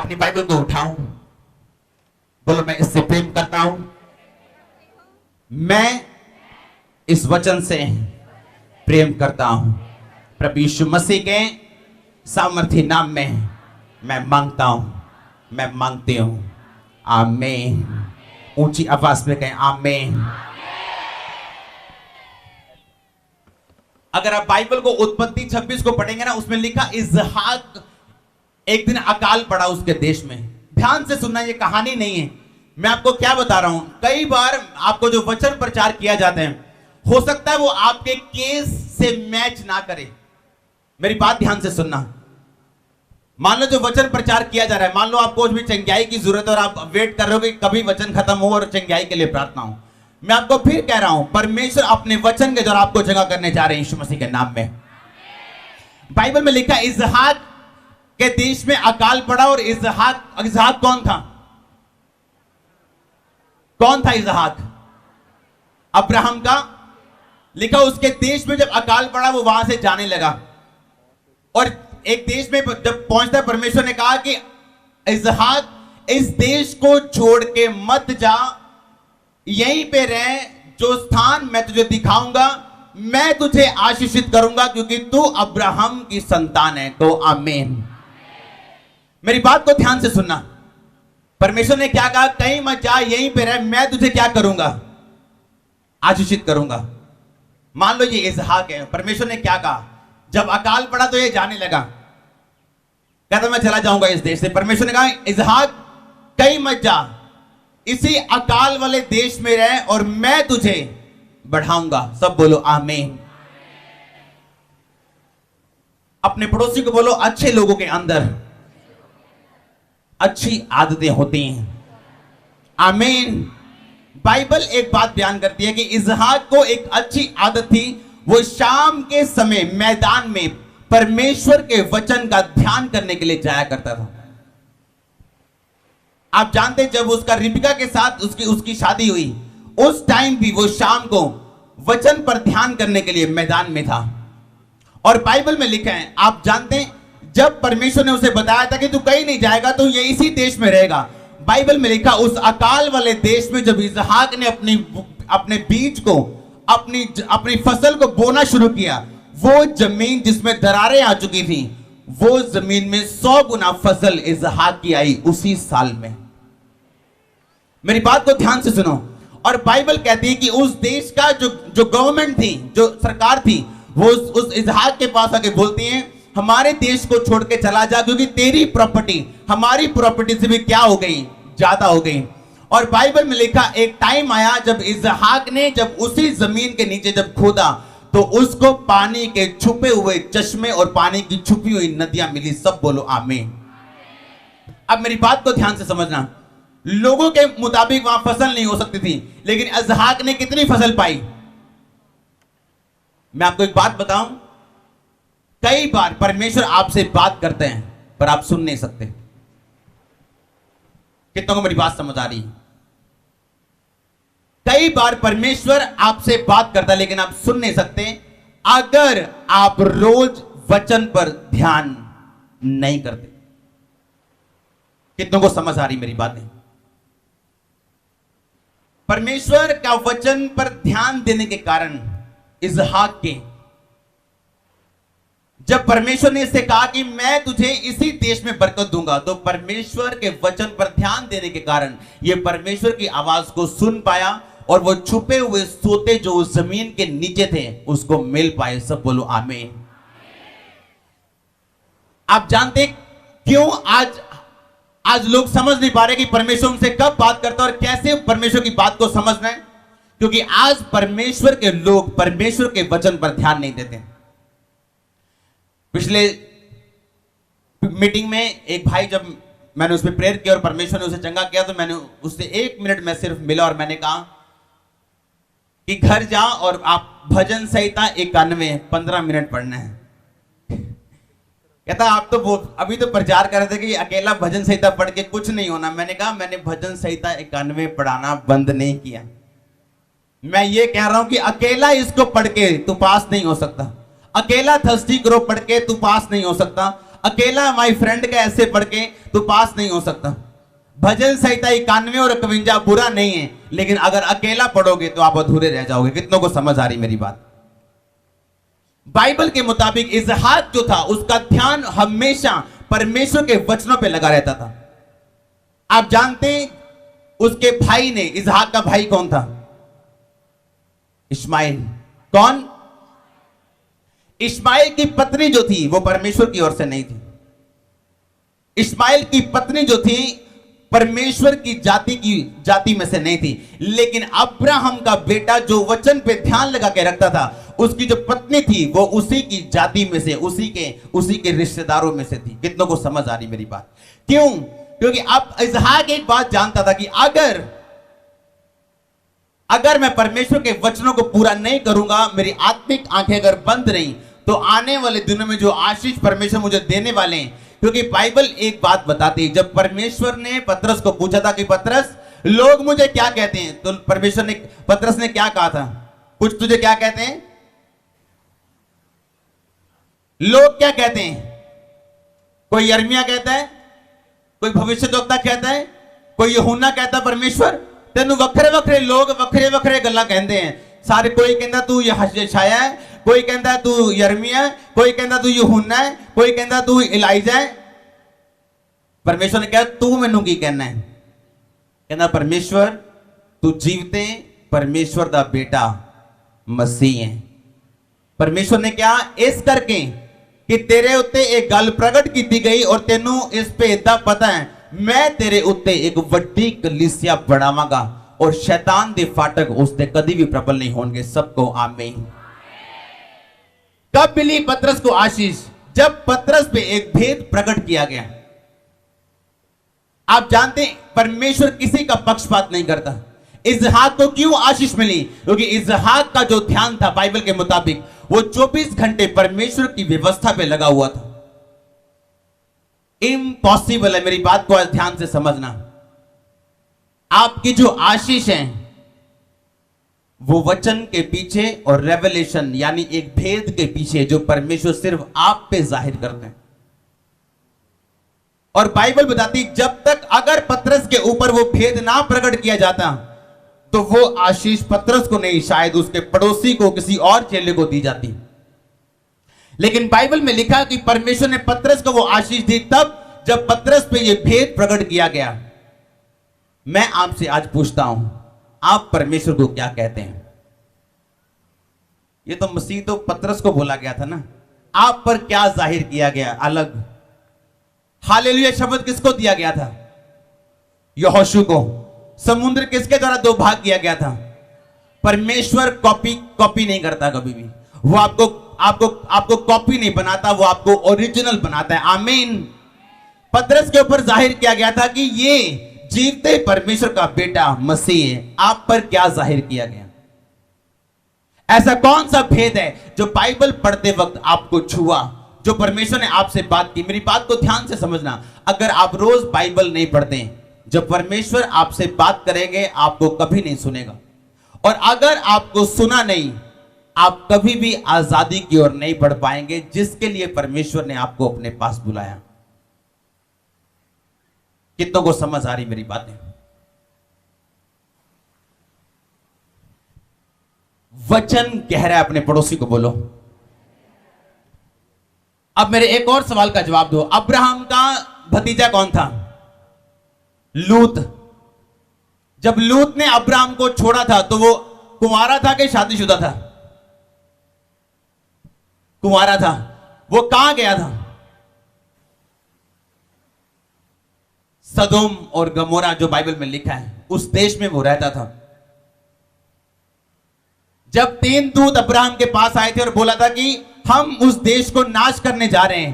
अपनी बाइबल को उठाऊं, बोलो मैं इससे प्रेम करता हूं, मैं इस वचन से प्रेम करता हूं। प्रभु यीशु मसीह के सामर्थ्य नाम में मैं मांगता हूं, मैं मांगती हूं। आमीन। ऊंची आवाज में कहें आमीन। अगर आप बाइबल को उत्पत्ति 26 को पढ़ेंगे ना, उसमें लिखा इसहाक एक दिन अकाल पड़ा उसके देश में। ध्यान से सुनना, ये कहानी नहीं है, मैं आपको क्या बता रहा हूं। कई बार आपको जो वचन प्रचार किया जाता है, हो सकता है वो आपके केस से मैच ना करे। मेरी बात ध्यान से सुनना। मान लो जो वचन प्रचार किया जा रहा है, मान लो आपको भी चंगाई की जरूरत है और आप वेट कर रहे हो कि कभी वचन खत्म हो और चंगाई के लिए प्रार्थना हो। मैं आपको फिर कह रहा हूं, परमेश्वर अपने वचन के द्वारा आपको जगह करने जा रहे हैं यीशु मसीह के नाम में। बाइबल में लिखा इसहाक के देश में अकाल पड़ा। और इसहाक कौन था? कौन था इसहाक? अब्राहम का। लिखा उसके देश में जब अकाल पड़ा वो वहां से जाने लगा, और एक देश में जब पहुंचता, परमेश्वर ने कहा कि इसहाक इस देश को छोड़ के मत जा, यहीं पे रह, जो स्थान मैं तुझे दिखाऊंगा मैं तुझे आशीषित करूंगा, क्योंकि तू अब्राहम की संतान है। तो आमीन। मेरी बात को ध्यान से सुनना। परमेश्वर ने क्या कहा? कहीं मत जा, यहीं पे रह, मैं तुझे क्या करूंगा? आशीषित करूंगा। मान लो ये इसहाक है। परमेश्वर ने क्या कहा? जब अकाल पड़ा तो ये जाने लगा, कहता मैं चला जाऊंगा इस देश से। परमेश्वर ने कहा इसहाक कहीं मत जा, इसी अकाल वाले देश में रह और मैं तुझे बढ़ाऊंगा। सब बोलो आमीन। अपने पड़ोसी को बोलो, अच्छे लोगों के अंदर अच्छी आदतें होती हैं। आमीन। बाइबल एक बात बयान करती है कि इसहाक को एक अच्छी आदत थी, वो शाम के समय मैदान में परमेश्वर के वचन का ध्यान करने के लिए जाया करता था। आप जानते, जब उसका रिबिका के साथ उसकी शादी हुई, उस टाइम भी वो शाम को वचन पर ध्यान करने के लिए मैदान में था। और बाइबल में लिखा है, आप जानते, जब परमेश्वर ने उसे बताया था कि तू कहीं नहीं जाएगा, तो ये इसी देश में रहेगा। बाइबल में लिखा उस अकाल वाले देश में जब इसहाक ने अपने बीज को, अपनी फसल को बोना शुरू किया, वो जमीन जिसमें दरारें आ चुकी थी, वो जमीन में 100 गुना फसल इसहाक की आई उसी साल में। मेरी बात को ध्यान से सुनो। और बाइबल कहती है कि उस देश का जो गवर्नमेंट थी, जो सरकार थी, वो उस इसहाक के पास आके बोलती है हमारे देश को छोड़ के चला जा, क्योंकि तेरी प्रॉपर्टी हमारी प्रॉपर्टी से भी क्या हो गई? ज्यादा हो गई। और बाइबल में लिखा एक टाइम आया जब इसहाक ने जब उसी जमीन के नीचे जब खोदा, तो उसको पानी के छुपे हुए चश्मे और पानी की छुपी हुई नदियां मिली। सब बोलो आमीन। अब मेरी बात को ध्यान से समझना। लोगों के मुताबिक वहां फसल नहीं हो सकती थी, लेकिन इसहाक ने कितनी फसल पाई? मैं आपको एक बात बताऊं, कई बार परमेश्वर आपसे बात करते हैं पर आप सुन नहीं सकते। कितनों को मेरी बात समझ आ रही है? कई बार परमेश्वर आपसे बात करता है लेकिन आप सुन नहीं सकते, अगर आप रोज वचन पर ध्यान नहीं करते। कितनों को समझ आ रही मेरी बातें? परमेश्वर का वचन पर ध्यान देने के कारण इसहाक के, जब परमेश्वर ने इससे कहा कि मैं तुझे इसी देश में बरकत दूंगा, तो परमेश्वर के वचन पर ध्यान देने के कारण यह परमेश्वर की आवाज को सुन पाया और वो छुपे हुए सोते जो उस जमीन के नीचे थे उसको मिल पाए। सब बोलो आमीन। आप जानते क्यों आज लोग समझ नहीं पा रहे कि परमेश्वर उनसे कब बात करता है और कैसे परमेश्वर की बात को समझना है? क्योंकि आज परमेश्वर के लोग परमेश्वर के वचन पर ध्यान नहीं देते। पिछले मीटिंग में एक भाई, जब मैंने उस पर प्रेयर किया और परमेश्वर ने उसे चंगा किया, तो मैंने उससे 1 मिनट में सिर्फ मिला और मैंने कहा कि घर जा और आप भजन संहिता 91 15 मिनट पढ़ना है। कहता आप तो अभी तो प्रचार कर रहे थे कि अकेला भजन संहिता पढ़ के कुछ नहीं होना। मैंने कहा मैंने भजन संहिता 91 पढ़ाना बंद नहीं किया। मैं ये कह रहा हूं कि अकेला इसको पढ़ के तू पास नहीं हो सकता। अकेला थर्स्टी ग्रो पढ़ के तू पास नहीं हो सकता। अकेला माई फ्रेंड का ऐसे पढ़ के तू पास नहीं हो सकता। भजन संहिता 91 और 51 बुरा नहीं है, लेकिन अगर अकेला पढ़ोगे तो आप अधूरे रह जाओगे। कितनों को समझ आ रही मेरी बात? बाइबल के मुताबिक इसहाक जो था उसका ध्यान हमेशा परमेश्वर के वचनों पे लगा रहता था। आप जानते हैं उसके भाई ने, इसहाक का भाई कौन था? इश्माइल। कौन? इश्माइल की पत्नी जो थी वो परमेश्वर की ओर से नहीं थी। इश्माइल की पत्नी जो थी परमेश्वर की जाति में से नहीं थी। लेकिन अब्राहम का बेटा जो वचन पे ध्यान लगा के रखता था, उसकी जो पत्नी थी वो उसी की जाति में से, उसी के रिश्तेदारों में से थी। कितनों को समझ आ रही मेरी बात? क्यों? क्योंकि अब इसहाक एक बात जानता था कि अगर मैं परमेश्वर के वचनों को पूरा नहीं करूंगा, मेरी आत्मिक आंखें अगर बंद रही, तो आने वाले दिनों में जो आशीष परमेश्वर मुझे देने वाले हैं। क्योंकि बाइबल एक बात बताती है, जब परमेश्वर ने पतरस को पूछा था कि पतरस, लोग मुझे क्या कहते हैं, तो पतरस ने क्या कहा था? कुछ तुझे क्या कहते हैं? लोग क्या कहते हैं? कोई यिर्मयाह कहता है, कोई भविष्यद्वक्ता कहता है, कोई यूहन्ना कहता है परमेश्वर तेनू वखरे वखरे लोग वखरे वखरे गल्लां कहंदे हैं सारे। कोई कहता तू यशायाह है, कोई कहता तू यिर्मयाह है, कोई कहता तू यूहन्ना है, कोई कहता तू एलियाह है। परमेश्वर ने कहा तू मैनू की कहना है? कहना परमेश्वर तू जीवते परमेश्वर दा बेटा मसीह है। परमेश्वर ने क्या इस करके कि तेरे उत्ते एक गल प्रगट की गई और तेनू इस पे इतना पता है, मैं तेरे उत्ते एक वड्डी कलीसिया बढ़ावांगा और शैतान दे फाटक उसते कभी भी प्रबल नहीं होंगे। सबको आमीन। कब मिली पतरस को आशीष? जब पतरस पे एक भेद प्रकट किया गया। आप जानते हैं परमेश्वर किसी का पक्षपात नहीं करता। इसहाक को क्यों आशीष मिली? क्योंकि इसहाक का जो ध्यान था बाइबल के मुताबिक वो 24 घंटे परमेश्वर की व्यवस्था पे लगा हुआ था। इम्पॉसिबल है, मेरी बात को ध्यान से समझना। आपकी जो आशीष है वो वचन के पीछे और रेवलेशन यानी एक भेद के पीछे जो परमेश्वर सिर्फ आप पे जाहिर करते हैं। और बाइबल बताती जब तक अगर पतरस के ऊपर वो भेद ना प्रकट किया जाता तो वो आशीष पतरस को नहीं, शायद उसके पड़ोसी को, किसी और चेले को दी जाती। लेकिन बाइबल में लिखा कि परमेश्वर ने पतरस को वो आशीष दी तब जब पतरस पे ये भेद प्रकट किया गया। मैं आपसे आज पूछता हूं, आप परमेश्वर को क्या कहते हैं? ये तो मसीह तो पतरस को बोला गया था ना, आप पर क्या जाहिर किया गया अलग? हालेलुया शब्द किसको दिया गया था? यहोशू को। समुद्र किसके द्वारा दो भाग किया गया था? परमेश्वर कॉपी नहीं करता कभी भी। वो आपको कॉपी नहीं बनाता, वो आपको ओरिजिनल बनाता है। आमीन। पतरस के ऊपर जाहिर किया गया था कि ये जीवते परमेश्वर का बेटा मसीह है। आप पर क्या जाहिर किया गया? ऐसा कौन सा भेद है जो बाइबल पढ़ते वक्त आपको छुआ, जो परमेश्वर ने आपसे बात की? मेरी बात को ध्यान से समझना। अगर आप रोज बाइबल नहीं पढ़ते, जब परमेश्वर आपसे बात करेंगे आपको कभी नहीं सुनेगा। और अगर आपको सुना नहीं, आप कभी भी आजादी की ओर नहीं बढ़ पाएंगे जिसके लिए परमेश्वर ने आपको अपने पास बुलाया। कितनों को समझ आ रही मेरी बातें? वचन कह रहा है, अपने पड़ोसी को बोलो। अब मेरे एक और सवाल का जवाब दो। अब्राहम का भतीजा कौन था? लूत। जब लूत ने अब्राहम को छोड़ा था तो वो कुंवारा था कि शादीशुदा था? कुंवारा था। वो कहां गया था? सदोम और गमोरा जो बाइबल में लिखा है उस देश में वो रहता था। जब 3 दूत अब्राहम के पास आए थे और बोला था कि हम उस देश को नाश करने जा रहे हैं,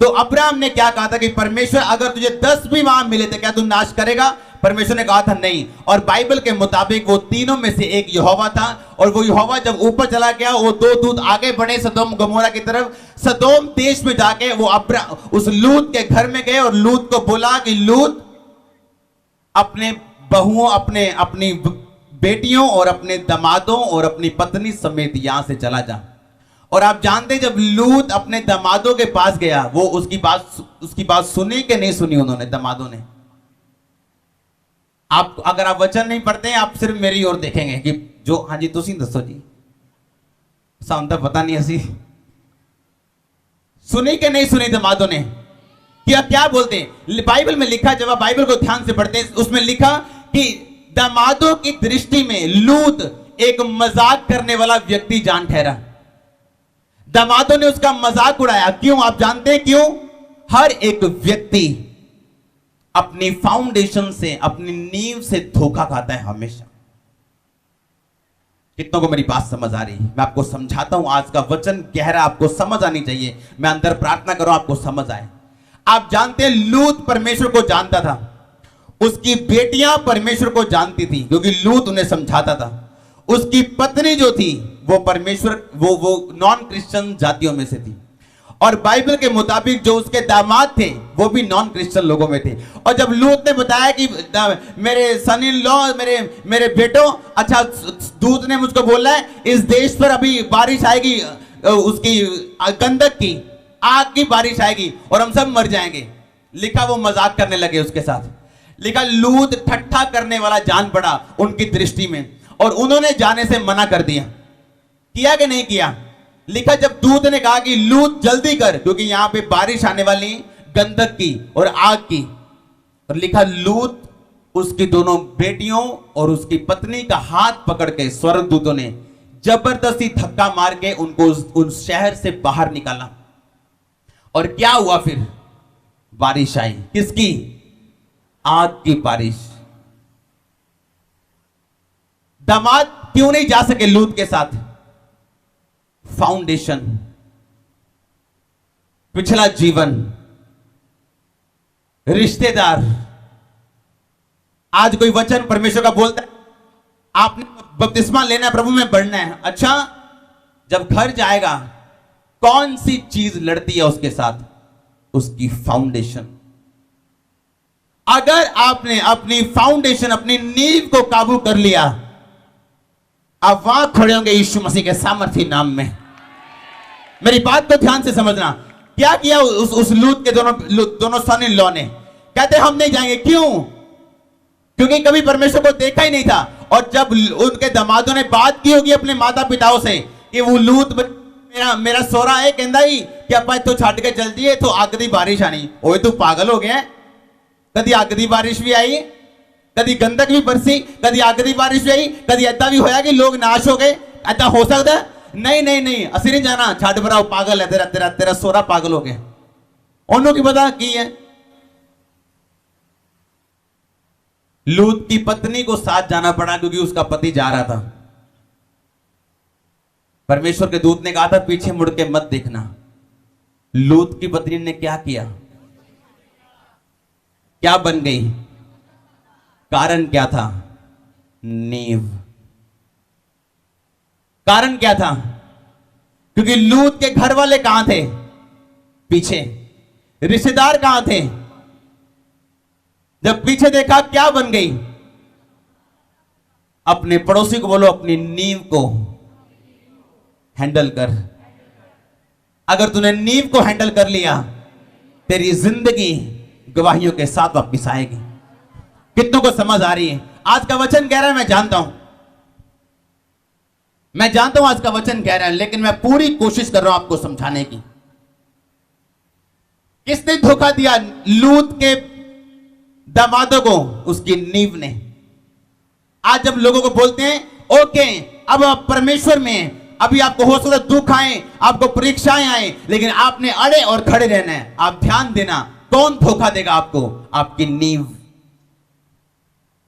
तो अब्राहम ने क्या कहा था कि परमेश्वर अगर तुझे 10 भी वहां मिले तो क्या तू नाश करेगा? परमेश्वर ने कहा था नहीं। और बाइबल के मुताबिक वो तीनों में से एक यहोवा था, और वो यहोवा जब ऊपर चला गया वो 2 दूत आगे बढ़े सदोम गमोरा की तरफ। सदोम देश में जाके वो उस लूत के घर में गए और लूत को बोला कि लूत अपने बहुओं, अपनी बेटियों और अपने दमादों और अपनी पत्नी समेत यहां से चला जा। और आप जानते हैं जब लूत अपने दामादों के पास गया, वो उसकी बात सुनी कि नहीं सुनी उन्होंने, दामादों ने। आप अगर आप वचन नहीं पढ़ते हैं, आप सिर्फ मेरी ओर देखेंगे कि जो, हाँ जी तुसी दसो जी, सामने पता नहीं ऐसी सुनी कि नहीं सुनी दामादों ने। क्या बोलते हैं बाइबल में लिखा, जब आप बाइबल को ध्यान से पढ़ते हैं, उसमें लिखा कि दामादों की दृष्टि में लूत एक मजाक करने वाला व्यक्ति जान ठहरा। दामादों ने उसका मजाक उड़ाया। क्यों? आप जानते हैं क्यों? हर एक व्यक्ति अपनी फाउंडेशन से, अपनी नींव से धोखा खाता है हमेशा। कितनों को मेरी बात समझ आ रही है? मैं आपको समझाता हूं, आज का वचन गहरा आपको समझ आनी चाहिए। मैं अंदर प्रार्थना करूं आपको समझ आए। आप जानते हैं लूत परमेश्वर को जानता था, उसकी बेटियां परमेश्वर को जानती थी क्योंकि लूत उन्हें समझाता था। उसकी पत्नी जो थी वो परमेश्वर, वो नॉन क्रिश्चियन जातियों में से थी, और बाइबल के मुताबिक जो उसके दामाद थे वो भी नॉन क्रिश्चियन लोगों में थे। और जब लूत ने बताया कि मेरे सन इन लॉ, मेरे बेटों, अच्छा दूत ने मुझको बोला है इस देश पर अभी बारिश आएगी, उसकी गंधक की, आग की बारिश आएगी और हम सब मर जाएंगे। लिखा वो मजाक करने लगे उसके साथ। लिखा लूत ठट्ठा करने वाला जान पड़ा उनकी दृष्टि में, और उन्होंने जाने से मना कर दिया। किया कि नहीं किया? लिखा जब दूत ने कहा कि लूत जल्दी कर क्योंकि यहां पे बारिश आने वाली, गंधक की और आग की, और लिखा लूत उसकी दोनों बेटियों और उसकी पत्नी का हाथ पकड़ के स्वर्गदूतों ने जबरदस्ती धक्का मार के उनको उस शहर से बाहर निकाला। और क्या हुआ फिर? बारिश आई। किसकी? आग की बारिश। दामाद क्यों नहीं जा सके लूत के साथ? फाउंडेशन, पिछला जीवन, रिश्तेदार। आज कोई वचन परमेश्वर का बोलता है, आपने बपतिस्मा लेना है, प्रभु में बढ़ना है। अच्छा, जब घर जाएगा कौन सी चीज लड़ती है उसके साथ? उसकी फाउंडेशन। अगर आपने अपनी फाउंडेशन, अपनी नींव को काबू कर लिया, आप वहां खड़े होंगे यीशु मसीह के सामर्थ्य नाम में। मेरी बात को ध्यान से समझना। क्या किया उस लूत के दोनों सन इन लॉ ने? कहते हम नहीं जाएंगे। क्यों? क्योंकि कभी परमेश्वर को देखा ही नहीं था। और जब उनके दामादों ने बात की होगी अपने माता पिताओं से कि वो लूत मेरा सोरा है, कहता ही कि अपा तो छाट के चल दिए तो अग दी बारिश आनी। ओए तू पागल हो गया? कभी अग दी बारिश भी आई, कभी गंधक भी बरसी, कभी अग दी बारिश भी आई, कभी ऐसा भी होया कि लोग नाश हो गए। ऐसा हो सकता है? नहीं, असि नहीं जाना, छाट भरा पागल है, तेरा सोरा पागल हो गया। उन्हों की पता की है। लूत की पत्नी को साथ जाना पड़ा क्योंकि उसका पति जा रहा था। परमेश्वर के दूत ने कहा था पीछे मुड़ के मत देखना। लूत की पत्नी ने क्या किया? क्या बन गई? कारण क्या था? नींव। कारण क्या था? क्योंकि लूत के घर वाले कहां थे? पीछे। रिश्तेदार कहां थे? जब पीछे देखा क्या बन गई? अपने पड़ोसी को बोलो अपनी नींव को हैंडल कर। अगर तूने नींव को हैंडल कर लिया, तेरी जिंदगी गवाहियों के साथ वापिस आएगी। कितनों को समझ आ रही है? आज का वचन कह रहा है, मैं जानता हूं आज का वचन कह रहा है, लेकिन मैं पूरी कोशिश कर रहा हूं आपको समझाने की। किसने धोखा दिया लूत के दामादों को? उसकी नींव ने। आज जब लोगों को बोलते हैं ओके अब आप परमेश्वर में, अभी आपको हो सकता दुख आए, आपको परीक्षाएं आए, लेकिन आपने अड़े और खड़े रहना है। आप ध्यान देना, कौन धोखा देगा आपको? आपकी नींव।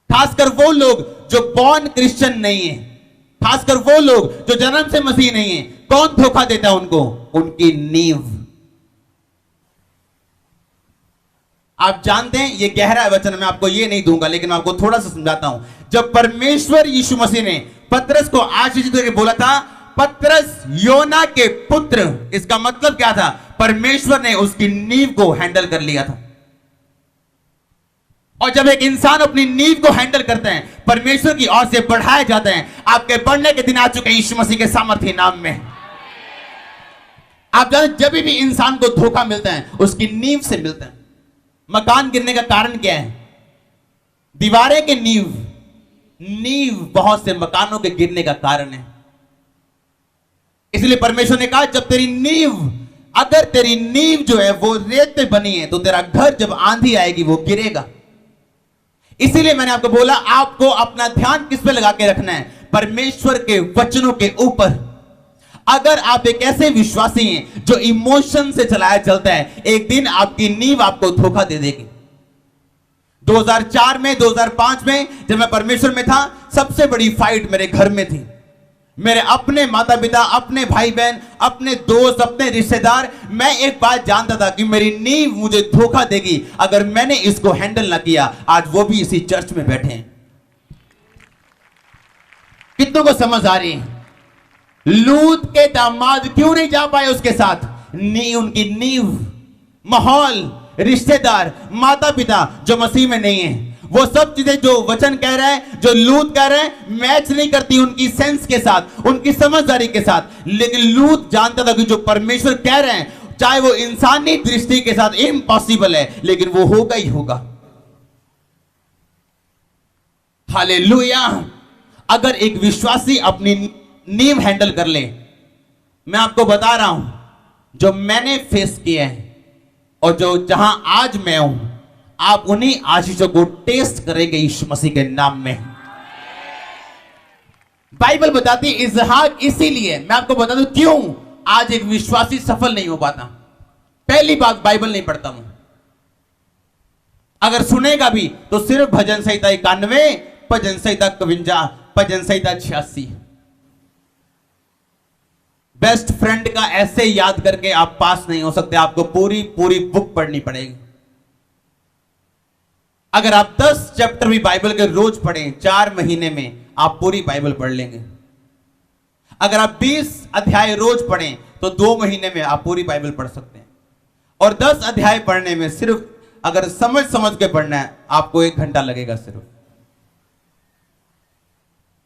खासकर वो लोग जो बॉर्न क्रिश्चियन नहीं है, खासकर वो लोग जो जन्म से मसीह नहीं है, कौन धोखा देता है उनको? उनकी नींव। आप जानते हैं ये गहरा वचन, मैं आपको ये नहीं दूंगा, लेकिन मैं आपको थोड़ा सा समझाता हूं। जब परमेश्वर यीशु मसीह ने पतरस को आशीषित करके बोला था पतरस योना के पुत्र, इसका मतलब क्या था? परमेश्वर ने उसकी नींव को हैंडल कर लिया था। और जब एक इंसान अपनी नींव को हैंडल करते हैं, परमेश्वर की ओर से बढ़ाए जाते हैं। आपके बढ़ने के दिन आ चुके हैं यीशु मसीह के सामर्थ्य नाम में। आप जानते जब भी इंसान को धोखा मिलता है उसकी नींव से मिलता है। मकान गिरने का कारण क्या है? दीवारें के नींव बहुत से मकानों के गिरने का कारण है। इसलिए परमेश्वर ने कहा जब तेरी नींव, अगर तेरी नींव जो है वो रेत पे बनी है तो तेरा घर जब आंधी आएगी वो गिरेगा। इसीलिए मैंने आपको बोला आपको अपना ध्यान किस पे लगा के रखना है? परमेश्वर के वचनों के ऊपर। अगर आप एक ऐसे विश्वासी हैं जो इमोशन से चलाया चलता है, एक दिन आपकी नींव आपको धोखा दे देगी। 2004 में 2005 में जब मैं परमेश्वर में था, सबसे बड़ी फाइट मेरे घर में थी। मेरे अपने माता पिता, अपने भाई बहन, अपने दोस्त, अपने रिश्तेदार, मैं एक बात जानता था कि मेरी नींव मुझे धोखा देगी अगर मैंने इसको हैंडल ना किया। आज वो भी इसी चर्च में बैठे हैं। कितनों को समझ आ रही है? लूत के दामाद क्यों नहीं जा पाए उसके साथ? उनकी नींव, माहौल, रिश्तेदार, माता पिता जो मसीह में नहीं है, वो सब चीजें जो वचन कह रहा है, जो लूत कह रहे हैं, मैच नहीं करती उनकी सेंस के साथ, उनकी समझदारी के साथ। लेकिन लूत जानता था कि जो परमेश्वर कह रहे हैं, चाहे वो इंसानी दृष्टि के साथ इम्पॉसिबल है, लेकिन वो होगा ही होगा। हालेलुया। अगर एक विश्वासी अपनी नींव हैंडल कर ले, मैं आपको बता रहा हूं जो मैंने फेस किया है और जो जहां आज मैं हूं, आप उन्हीं आशीषों को टेस्ट करेंगे यीशु मसीह के नाम में। बाइबल बताती है इसहाक, इसीलिए मैं आपको बता दूं क्यों आज एक विश्वासी सफल नहीं हो पाता। पहली बात, बाइबल नहीं पढ़ता हूं। अगर सुनेगा भी तो सिर्फ भजन संहिता 91, भजन संहिता 52, भजन संहिता 86। बेस्ट फ्रेंड का ऐसे याद करके आप पास नहीं हो सकते, आपको पूरी पूरी बुक पढ़नी पड़ेगी। अगर आप 10 चैप्टर भी बाइबल के रोज पढ़ें, 4 महीने में आप पूरी बाइबल पढ़ लेंगे। अगर आप 20 अध्याय रोज पढ़ें तो 2 महीने में आप पूरी बाइबल पढ़ सकते हैं। और 10 अध्याय पढ़ने में सिर्फ अगर समझ के पढ़ना है, आपको 1 घंटा लगेगा सिर्फ।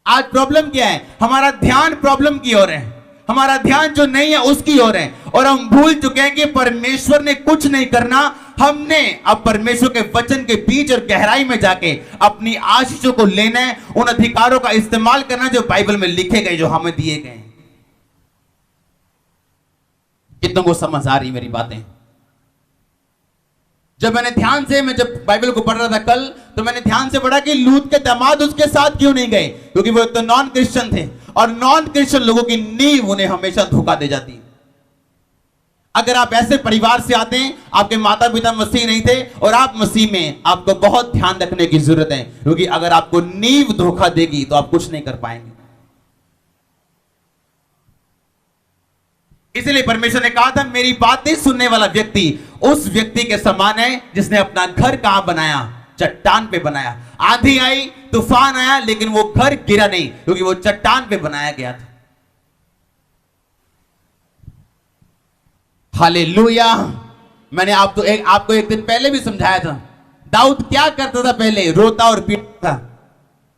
आज प्रॉब्लम क्या है? हमारा ध्यान प्रॉब्लम की ओर है, हमारा ध्यान जो नहीं है उसकी ओर है, और हम भूल चुके हैं कि परमेश्वर ने कुछ नहीं करना। हमने अब परमेश्वर के वचन के बीच और गहराई में जाके अपनी आशीषों को लेना है, उन अधिकारों का इस्तेमाल करना जो बाइबल में लिखे गए, जो हमें दिए गए हैं। कितनों को समझ आ रही मेरी बातें? जब मैंने ध्यान से, मैं जब बाइबल को पढ़ रहा था कल, तो मैंने ध्यान से पढ़ा कि लूत के दामाद उसके साथ क्यों नहीं गए, क्योंकि वो तो नॉन क्रिश्चियन थे, और नॉन क्रिश्चियन लोगों की नींव उन्हें हमेशा धोखा दे जाती है। अगर आप ऐसे परिवार से आते हैं, आपके माता पिता मसीह नहीं थे और आप मसीह में, आपको बहुत ध्यान रखने की जरूरत है, क्योंकि अगर आपको नींव धोखा देगी तो आप कुछ नहीं कर पाएंगे। इसलिए परमेश्वर ने कहा था, मेरी बातें सुनने वाला व्यक्ति उस व्यक्ति के समान है जिसने अपना घर कहां बनाया? चट्टान पे बनाया। आंधी आई, तूफान आया, लेकिन वो घर गिरा नहीं, क्योंकि वो चट्टान पे बनाया गया था। हालेलुया। मैंने आपको एक दिन पहले भी समझाया था, दाऊद क्या करता था? पहले रोता और पीटता था।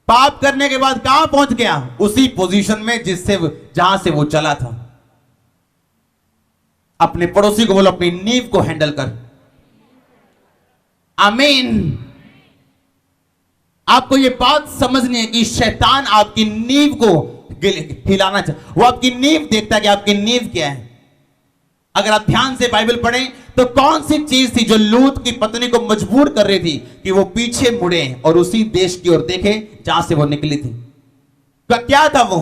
पाप करने के बाद कहां पहुंच गया? उसी पोजीशन में जहां से वो चला था। अपने पड़ोसी को बोलो, अपनी नींव को हैंडल कर। आमीन। आपको यह बात समझनी है कि शैतान आपकी नींव को हिलाना चाहता, वो आपकी नींव देखता है कि आपकी नींव क्या है। अगर आप ध्यान से बाइबल पढ़ें तो कौन सी चीज थी जो लूत की पत्नी को मजबूर कर रही थी कि वो पीछे मुड़े और उसी देश की ओर देखे जहां से वो निकली थी? क्या था वो?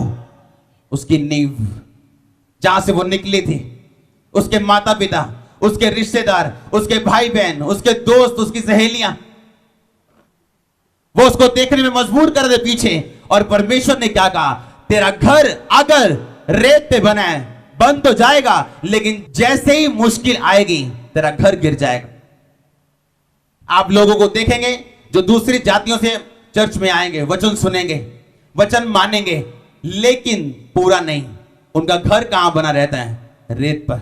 उसकी नींव, जहां से वो निकली थी। उसके माता पिता, उसके रिश्तेदार, उसके भाई बहन, उसके दोस्त, उसकी सहेलियां, वो उसको देखने में मजबूर कर दे पीछे। और परमेश्वर ने क्या कहा? तेरा घर अगर रेत पे बना है, बन तो जाएगा, लेकिन जैसे ही मुश्किल आएगी तेरा घर गिर जाएगा। आप लोगों को देखेंगे जो दूसरी जातियों से चर्च में आएंगे, वचन सुनेंगे, वचन मानेंगे, लेकिन पूरा नहीं। उनका घर कहां बना रहता है? रेत पर।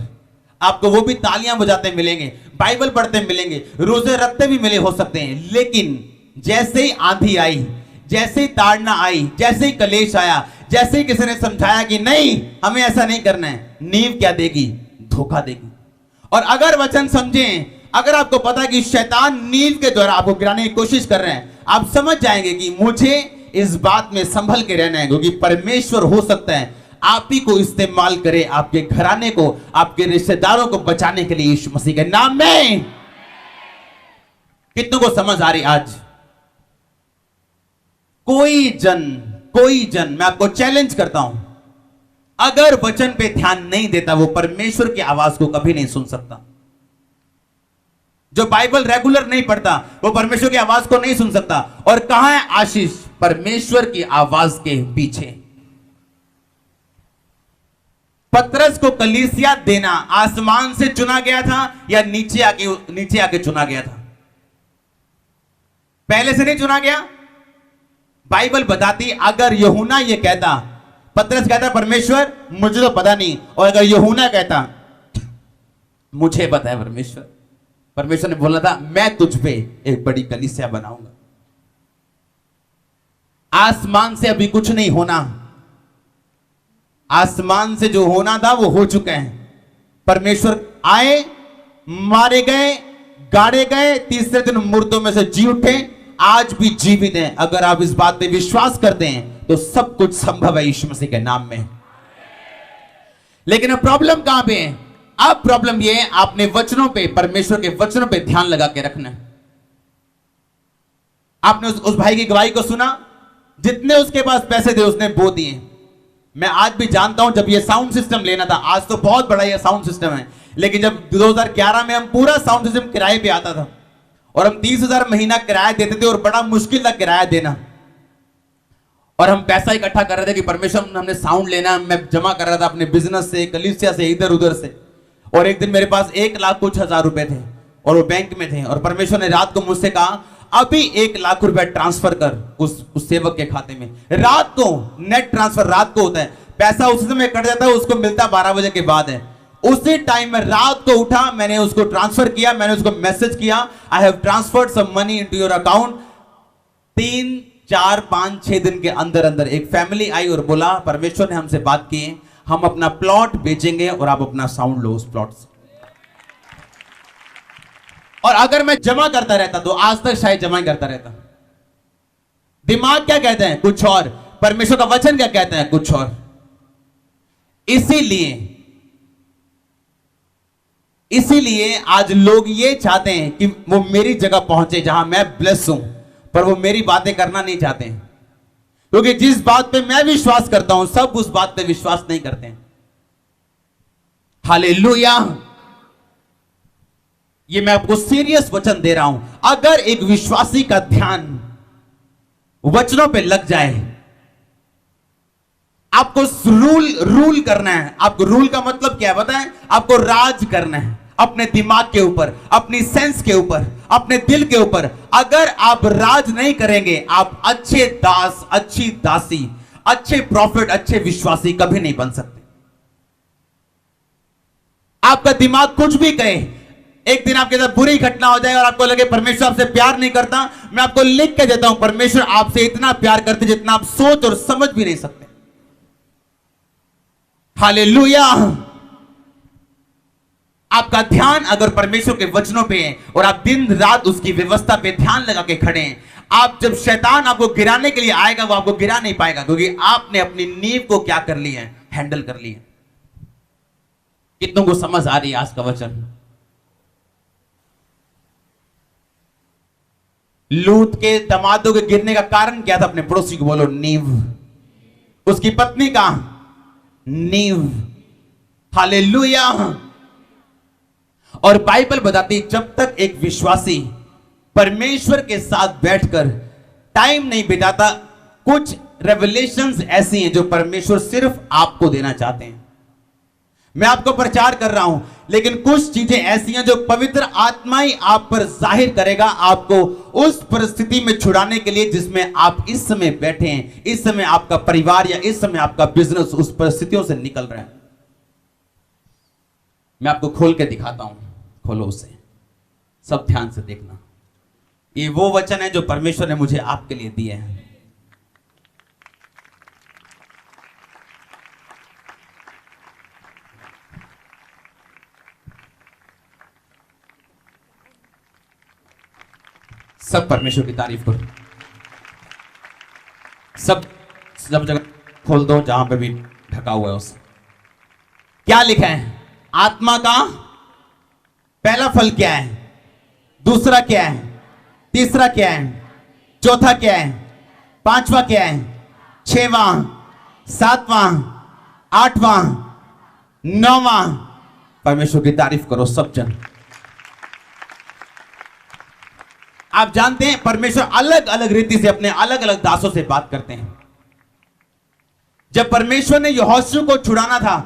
आपको वो भी तालियां बजाते मिलेंगे, बाइबल पढ़ते मिलेंगे, रोजे रखते भी मिले हो सकते हैं, लेकिन जैसे ही आंधी आई, जैसे ही ताड़ना आई, जैसे ही कलेश आया, जैसे ही किसी ने समझाया कि नहीं हमें ऐसा नहीं करना है, नींव क्या देगी? धोखा देगी। और अगर वचन समझें, अगर आपको पता है कि शैतान नींव के द्वारा आपको गिराने की कोशिश कर रहे हैं, आप समझ जाएंगे कि मुझे इस बात में संभल के रहना है, क्योंकि परमेश्वर हो सकता है आप ही को इस्तेमाल करे, आपके घराने को, आपके रिश्तेदारों को बचाने के लिए, यीशु मसीह के नाम में। कितनों को समझ आ रही आज? कोई जन मैं आपको चैलेंज करता हूं, अगर वचन पे ध्यान नहीं देता, वो परमेश्वर की आवाज को कभी नहीं सुन सकता। जो बाइबल रेगुलर नहीं पढ़ता, वो परमेश्वर की आवाज को नहीं सुन सकता। और कहां है आशीष? परमेश्वर की आवाज के पीछे। पतरस को कलीसिया देना आसमान से चुना गया था या नीचे आके चुना गया था? पहले से नहीं चुना गया। बाइबल बताती, अगर यूहन्ना ये कहता, पतरस कहता परमेश्वर मुझे तो पता नहीं, और अगर यूहन्ना कहता मुझे पता है परमेश्वर ने बोला था मैं तुझ पे एक बड़ी कलीसिया बनाऊंगा। आसमान से अभी कुछ नहीं होना, आसमान से जो होना था वो हो चुका है। परमेश्वर आए, मारे गए, गाड़े गए, तीसरे दिन मुर्दों में से जी उठे, आज भी जीवित हैं। अगर आप इस बात पे विश्वास करते हैं तो सब कुछ संभव है यीशु मसीह के नाम में। लेकिन अब प्रॉब्लम कहां पे है? अब प्रॉब्लम यह है, आपने वचनों पे, परमेश्वर के वचनों पे ध्यान लगा के रखना है। आपने उस भाई की गवाही को सुना, जितने उसके पास पैसे थे उसने बो दिए। मैं आज भी जानता हूं, जब ये साउंड सिस्टम लेना था, आज तो बहुत बड़ा ये साउंड सिस्टम है, लेकिन जब 2011 में हम पूरा साउंड सिस्टम किराए पे आता था और हम 30,000 महीना किराया देते थे, और बड़ा मुश्किल था किराया देना, और हम पैसा इकट्ठा कर रहे थे कि परमेश्वर हमने साउंड लेना। मैं जमा कर रहा था अपने बिजनेस से, कलीसिया से, इधर उधर से, और एक दिन मेरे पास 1,00,000 कुछ हजार रुपए थे और वो बैंक में थे, और परमेश्वर ने रात को मुझसे कहा अभी 1,00,000 रुपए ट्रांसफर कर उस सेवक के खाते में। रात को नेट ट्रांसफर रात को होता है, पैसा उसी समय कट जाता है, उसको मिलता 12 बजे के बाद है। उसी टाइम में रात को उठा, मैंने उसको ट्रांसफर किया, मैंने उसको मैसेज किया, I have transferred some money into your account. 3, 4, 5, 6 दिन के अंदर अंदर एक फैमिली आई और बोला परमेश्वर ने हमसे बात की है, हम अपना प्लॉट बेचेंगे और आप अपना साउंड लो उस प्लॉट से। और अगर मैं जमा करता रहता तो आज तक शायद जमा ही करता रहता। दिमाग क्या कहते हैं? कुछ और। परमेश्वर का वचन क्या कहता है? कुछ और। इसीलिए आज लोग ये चाहते हैं कि वो मेरी जगह पहुंचे जहां मैं ब्लेस हूं, पर वो मेरी बातें करना नहीं चाहते हैं, क्योंकि जिस बात पे मैं विश्वास करता हूं सब उस बात पे विश्वास नहीं करते हैं। हालेलुया। ये मैं आपको सीरियस वचन दे रहा हूं। अगर एक विश्वासी का ध्यान वचनों पे लग जाए, आपको रूल करना है। आपको रूल का मतलब क्या है बताएं? आपको राज करना है अपने दिमाग के ऊपर, अपनी सेंस के ऊपर, अपने दिल के ऊपर। अगर आप राज नहीं करेंगे, आप अच्छे दास, अच्छी दासी, अच्छे प्रॉफिट, अच्छे विश्वासी कभी नहीं बन सकते। आपका दिमाग कुछ भी कहे, एक दिन आपके साथ बुरी घटना हो जाए और आपको लगे परमेश्वर आपसे प्यार नहीं करता, मैं आपको लिख के देता हूं परमेश्वर आपसे इतना प्यार करते जितना आप सोच और समझ भी नहीं सकते। हालेलुया। आपका ध्यान अगर परमेश्वर के वचनों पे है और आप दिन रात उसकी व्यवस्था पे ध्यान लगा के खड़े हैं, आप जब शैतान आपको गिराने के लिए आएगा वो आपको गिरा नहीं पाएगा, क्योंकि आपने अपनी नींव को क्या कर लिया है? हैंडल कर लिया। कितनों को समझ आ रही है आज का वचन? लूत के दमादों के गिरने का कारण क्या था? अपने पड़ोसी को बोलो नींव। उसकी पत्नी का नींव। हालेलुया। और बाइबल बताती जब तक एक विश्वासी परमेश्वर के साथ बैठकर टाइम नहीं बिताता, कुछ रेवलेशंस ऐसी हैं जो परमेश्वर सिर्फ आपको देना चाहते हैं। मैं आपको प्रचार कर रहा हूं, लेकिन कुछ चीजें ऐसी हैं जो पवित्र आत्मा ही आप पर जाहिर करेगा, आपको उस परिस्थिति में छुड़ाने के लिए जिसमें आप इस समय बैठे हैं, इस समय आपका परिवार या इस समय आपका बिजनेस उस परिस्थितियों से निकल रहा है। मैं आपको खोल के दिखाता हूं, खोलो उसे, सब ध्यान से देखना। ये वो वचन है जो परमेश्वर ने मुझे आपके लिए दिए हैं। सब परमेश्वर की तारीफ करो। सब सब जगह खोल दो जहां पे भी ढका हुआ है उसे। क्या लिखा है? आत्मा का पहला फल क्या है, दूसरा क्या है, तीसरा क्या है, चौथा क्या है, पांचवा क्या है, छठवां, सातवां, आठवां, नौवां। परमेश्वर की तारीफ करो सब जन। आप जानते हैं परमेश्वर अलग अलग रीति से अपने अलग अलग दासों से बात करते हैं। जब परमेश्वर ने यहोशू को छुड़ाना था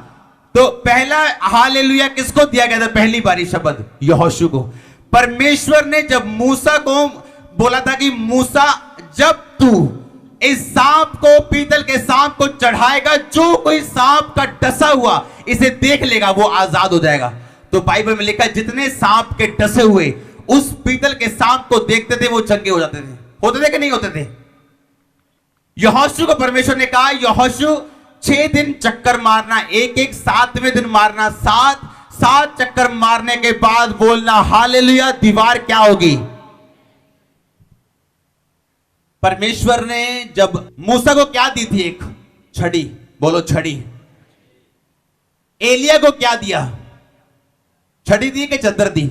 तो पहला हालेलुया किसको दिया गया था? पहली बारी शब्द यहोशू को। परमेश्वर ने जब मूसा को बोला था कि मूसा जब तू इस सांप को, पीतल के सांप को चढ़ाएगा, जो कोई सांप का डसा हुआ इसे देख लेगा वो आजाद हो जाएगा। तो बाइबल में लिखा है जितने सांप के डसे हुए उस पीतल के सांप को देखते थे वो चंगे हो जाते थे। होते थे कि नहीं होते थे? यहोशू को परमेश्वर ने कहा यहोशू 6 दिन चक्कर मारना, एक एक 7वें दिन मारना, 7 चक्कर मारने के बाद बोलना हालेलुया, दीवार क्या होगी? परमेश्वर ने जब मूसा को क्या दी थी? एक छड़ी, बोलो छड़ी। एलिया को क्या दिया? छड़ी दी कि चद्दर दी?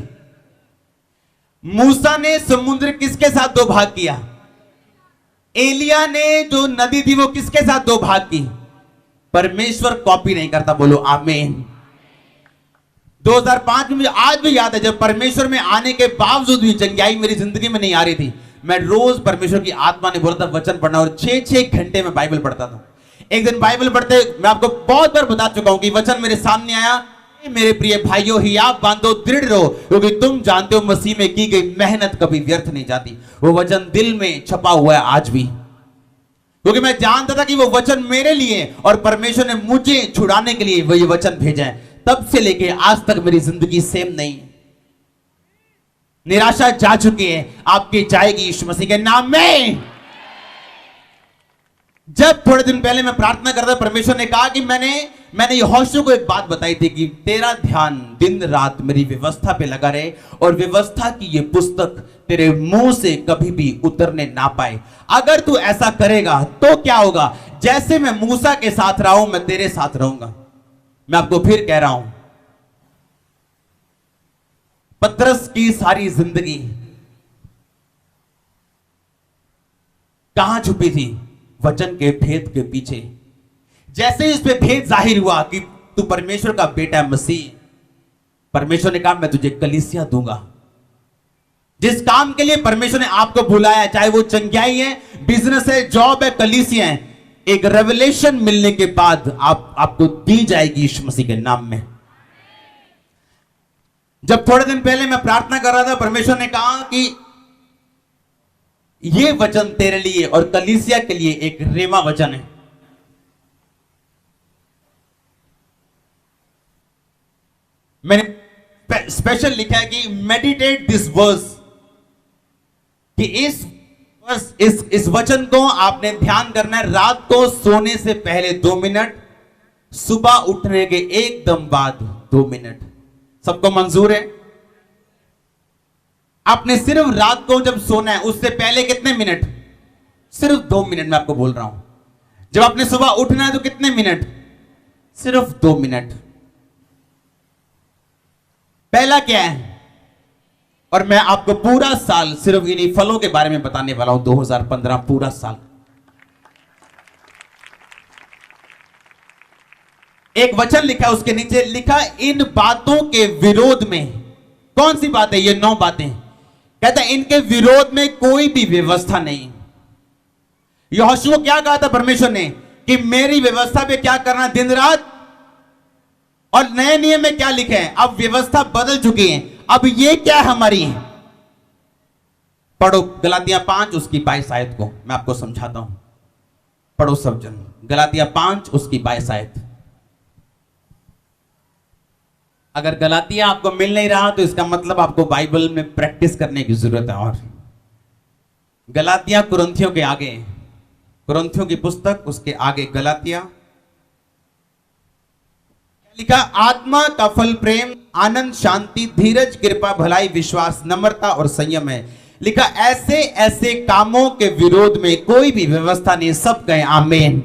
मूसा ने समुद्र किसके साथ 2 भाग किया? एलिया ने जो नदी थी वो किसके साथ 2 भाग की? परमेश्वर कॉपी नहीं करता, बोलो आमीन। 2005 में मुझे आज भी याद है जब परमेश्वर में आने के बावजूद भी चंगाई मेरी जिंदगी में नहीं आ रही थी, मैं रोज परमेश्वर की आत्मा ने बोला था वचन पढ़ना, और 6-6 घंटे में बाइबल पढ़ता था। एक दिन बाइबल पढ़ते मैं आपको बहुत बार बता चुका हूं कि वचन मेरे सामने आया, मेरे प्रिय भाइयों हियाव बांधो, दृढ़ रहो, क्योंकि तुम जानते हो मसीह में की गई मेहनत कभी व्यर्थ नहीं जाती। वो वचन दिल में छपा हुआ है आज भी, क्योंकि मैं जानता था कि वो वचन मेरे लिए और परमेश्वर ने मुझे छुड़ाने के लिए वो ये वचन भेजा है। तब से लेके आज तक मेरी जिंदगी सेम नहीं। निराशा जा चुकी है, आपकी जाएगी यीशु मसीह के नाम में। जब थोड़े दिन पहले मैं प्रार्थना करता, परमेश्वर ने कहा कि मैंने यहोशू को एक बात बताई थी कि तेरा ध्यान दिन रात मेरी व्यवस्था पे लगा रहे और व्यवस्था की ये पुस्तक तेरे मुंह से कभी भी उतरने ना पाए। अगर तू ऐसा करेगा तो क्या होगा? जैसे मैं मूसा के साथ रहा हूं मैं तेरे साथ रहूंगा। मैं आपको फिर कह रहा हूं, पतरस की सारी जिंदगी कहां छुपी थी? वचन के भेद के पीछे। जैसे इस पे भेद जाहिर हुआ कि तू परमेश्वर का बेटा है मसीह, परमेश्वर ने कहा मैं तुझे कलीसिया दूंगा। जिस काम के लिए परमेश्वर ने आपको बुलाया, चाहे वो चंगाई है, बिजनेस है, जॉब है, कलीसिया है, एक रेवलेशन मिलने के बाद आपको दी जाएगी यीशु मसीह के नाम में। जब थोड़े दिन पहले मैं प्रार्थना कर रहा था, परमेश्वर ने कहा कि ये वचन तेरे लिए और कलीसिया के लिए एक रेमा वचन है। मैंने स्पेशल लिखा है कि मेडिटेट दिस वर्स, कि इस वचन को आपने ध्यान करना है। रात को सोने से पहले 2 मिनट, सुबह उठने के एकदम बाद 2 मिनट। सबको मंजूर है? आपने सिर्फ रात को जब सोना है उससे पहले कितने मिनट? सिर्फ 2 मिनट मैं आपको बोल रहा हूं। जब आपने सुबह उठना है तो कितने मिनट? सिर्फ 2 मिनट। पहला क्या है? और मैं आपको पूरा साल सिर्फ इन्हीं फलों के बारे में बताने वाला हूं। 2015 पूरा साल। एक वचन लिखा है, उसके नीचे लिखा इन बातों के विरोध में। कौन सी बातें? ये 9 बातें। कहता है इनके विरोध में कोई भी व्यवस्था नहीं। यहोशू को क्या कहा था परमेश्वर ने कि मेरी व्यवस्था पे क्या करना दिन रात। और नए नियम में क्या लिखा है? अब व्यवस्था बदल चुकी है, अब ये क्या हमारी है? पढ़ो गलातिया 5 उसकी 22 आयत को, मैं आपको समझाता हूं। पढ़ो सब जन, गलातिया 5 उसकी 22 आयत। अगर गलातिया आपको मिल नहीं रहा तो इसका मतलब आपको बाइबल में प्रैक्टिस करने की जरूरत है। और गलातिया कुरिन्थियों के आगे, कुरिन्थियों की पुस्तक उसके आगे गलातिया लिखा, आत्मा का फल प्रेम, आनंद, शांति, धीरज, कृपा, भलाई, विश्वास, नम्रता और संयम है। लिखा ऐसे ऐसे कामों के विरोध में कोई भी व्यवस्था नहीं। सब कहें आमीन।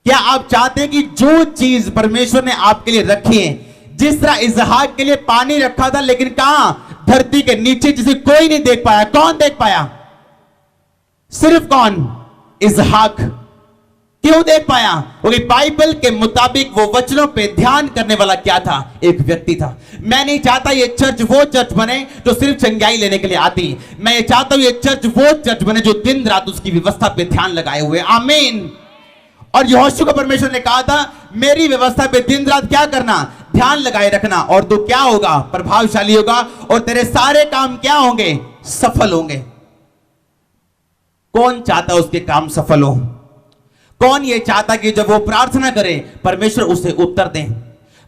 क्या आप चाहते हैं कि जो चीज परमेश्वर ने आपके लिए रखी है, जिस तरह इसहाक के लिए पानी रखा था, लेकिन कहां? धरती के नीचे, जिसे कोई नहीं देख पाया। कौन देख पाया? सिर्फ कौन? इसहाक। क्यों देख पाया? क्योंकि बाइबल के मुताबिक वो वचनों पे ध्यान करने वाला क्या था? एक व्यक्ति था। मैं नहीं चाहता ये चर्च वो चर्च बने जो सिर्फ चंगाई लेने के लिए आती। मैं ये चाहता हूं ये चर्च वो चर्च बने जो दिन रात उसकी व्यवस्था पे ध्यान लगाए हुए। आमीन। और यहोशू को परमेश्वर ने कहा था मेरी व्यवस्था पे दिन रात क्या करना? ध्यान लगाए रखना, और तो क्या होगा? प्रभावशाली होगा, और तेरे सारे काम क्या होंगे? सफल होंगे। कौन चाहता उसके काम सफल हो? कौन ये चाहता कि जब वो प्रार्थना करे परमेश्वर उसे उत्तर दे?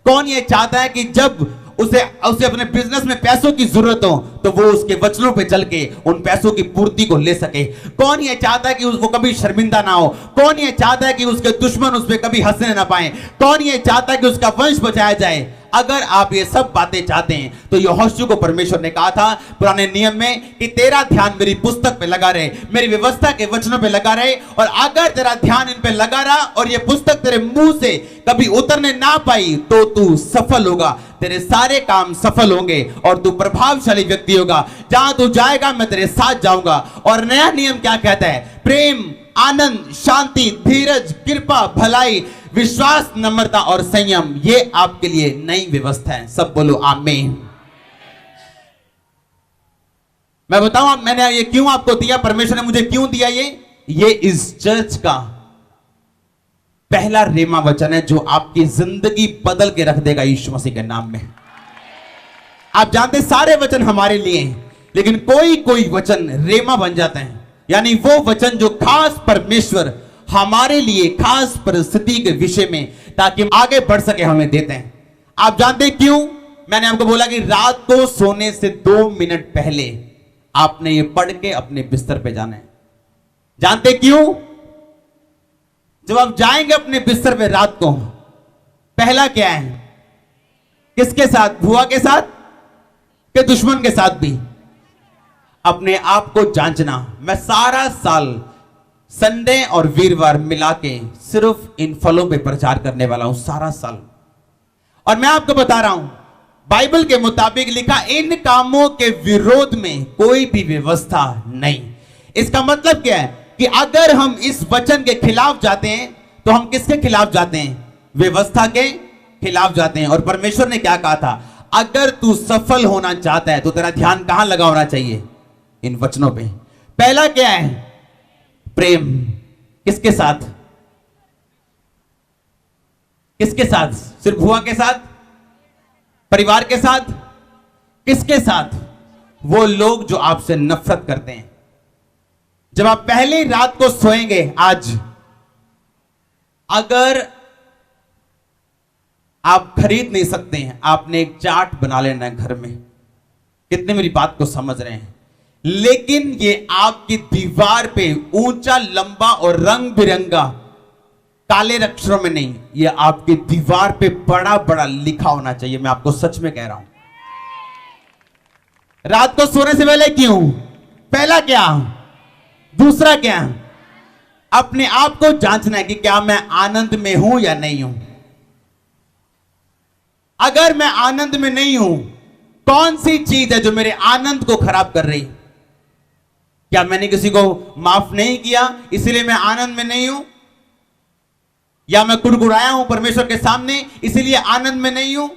कौन ये चाहता है कि जब उसे अपने बिजनेस में पैसों की जरूरत हो तो वो उसके वचनों पे चल के उन पैसों की पूर्ति को ले सके? कौन ये चाहता है कि वो कभी शर्मिंदा ना हो? कौन ये चाहता है कि उसके दुश्मन उस पर कभी हंसने ना पाए? कौन ये चाहता है कि उसका वंश बचाया जाए? अगर आप ये सब बातें चाहते हैं तो यहोशू को परमेश्वर ने कहा था पुराने नियम में कि तेरा ध्यान मेरी पुस्तक पे लगा रहे, मेरी व्यवस्था के वचनों पे लगा रहे, और अगर तेरा ध्यान इन पे लगा रहा और ये पुस्तक तेरे मुंह से कभी उतरने ना पाई तो तू सफल होगा, तेरे सारे काम सफल होंगे और तू प्रभावशाली व्यक्ति होगा। जहां तू जाएगा मैं तेरे साथ जाऊंगा। और नया नियम क्या कहता है? प्रेम, आनंद, शांति, धीरज, कृपा, भलाई, विश्वास, नम्रता और संयम, ये आपके लिए नई व्यवस्था है। सब बोलो आमीन। मैं बताऊं मैंने ये क्यों आपको दिया, परमेश्वर ने मुझे क्यों दिया ये इस चर्च का पहला रेमा वचन है जो आपकी जिंदगी बदल के रख देगा यीशु मसीह के नाम में। आप जानते सारे वचन हमारे लिए हैं, लेकिन कोई कोई वचन रेमा बन जाते हैं, यानी वो वचन जो खास परमेश्वर हमारे लिए खास परिस्थिति के विषय में ताकि हम आगे बढ़ सके हमें देते हैं। आप जानते क्यों? मैंने आपको बोला कि रात को सोने से 2 मिनट पहले आपने ये पढ़ के अपने बिस्तर पे जाना है। जानते क्यों? जब आप जाएंगे अपने बिस्तर पे रात को, पहला क्या है? किसके साथ? बुआ के साथ के दुश्मन के साथ भी अपने आप को जांचना। मैं सारा साल संडे और वीरवार मिला के सिर्फ इन फलों पे प्रचार करने वाला हूं सारा साल, और मैं आपको बता रहा हूं बाइबल के मुताबिक लिखा इन कामों के विरोध में कोई भी व्यवस्था नहीं। इसका मतलब क्या है कि अगर हम इस वचन के खिलाफ जाते हैं तो हम किसके खिलाफ जाते हैं? व्यवस्था के खिलाफ जाते हैं। और परमेश्वर ने क्या कहा था? अगर तू सफल होना चाहता है तो तेरा ध्यान कहां लगा होना चाहिए? इन वचनों पे। पहला क्या है? प्रेम। किसके साथ? किसके साथ? सिर्फ बुआ के साथ? परिवार के साथ? किसके साथ? वो लोग जो आपसे नफरत करते हैं। जब आप पहली रात को सोएंगे, आज अगर आप खरीद नहीं सकते हैं, आपने एक चार्ट बना लेना है घर में। कितने मेरी बात को समझ रहे हैं? लेकिन ये आपकी दीवार पे ऊंचा, लंबा और रंग बिरंगा, काले अक्षरों में नहीं, ये आपकी दीवार पे बड़ा बड़ा लिखा होना चाहिए। मैं आपको सच में कह रहा हूं। रात को सोने से पहले क्यों? पहला क्या? दूसरा क्या? अपने आप को जांचना है कि क्या मैं आनंद में हूं या नहीं हूं। अगर मैं आनंद में नहीं हूं, कौन सी चीज है जो मेरे आनंद को खराब कर रही? क्या मैंने किसी को माफ नहीं किया इसलिए मैं आनंद में नहीं हूं? या मैं कुड़कुड़ाया हूं परमेश्वर के सामने इसलिए आनंद में नहीं हूं?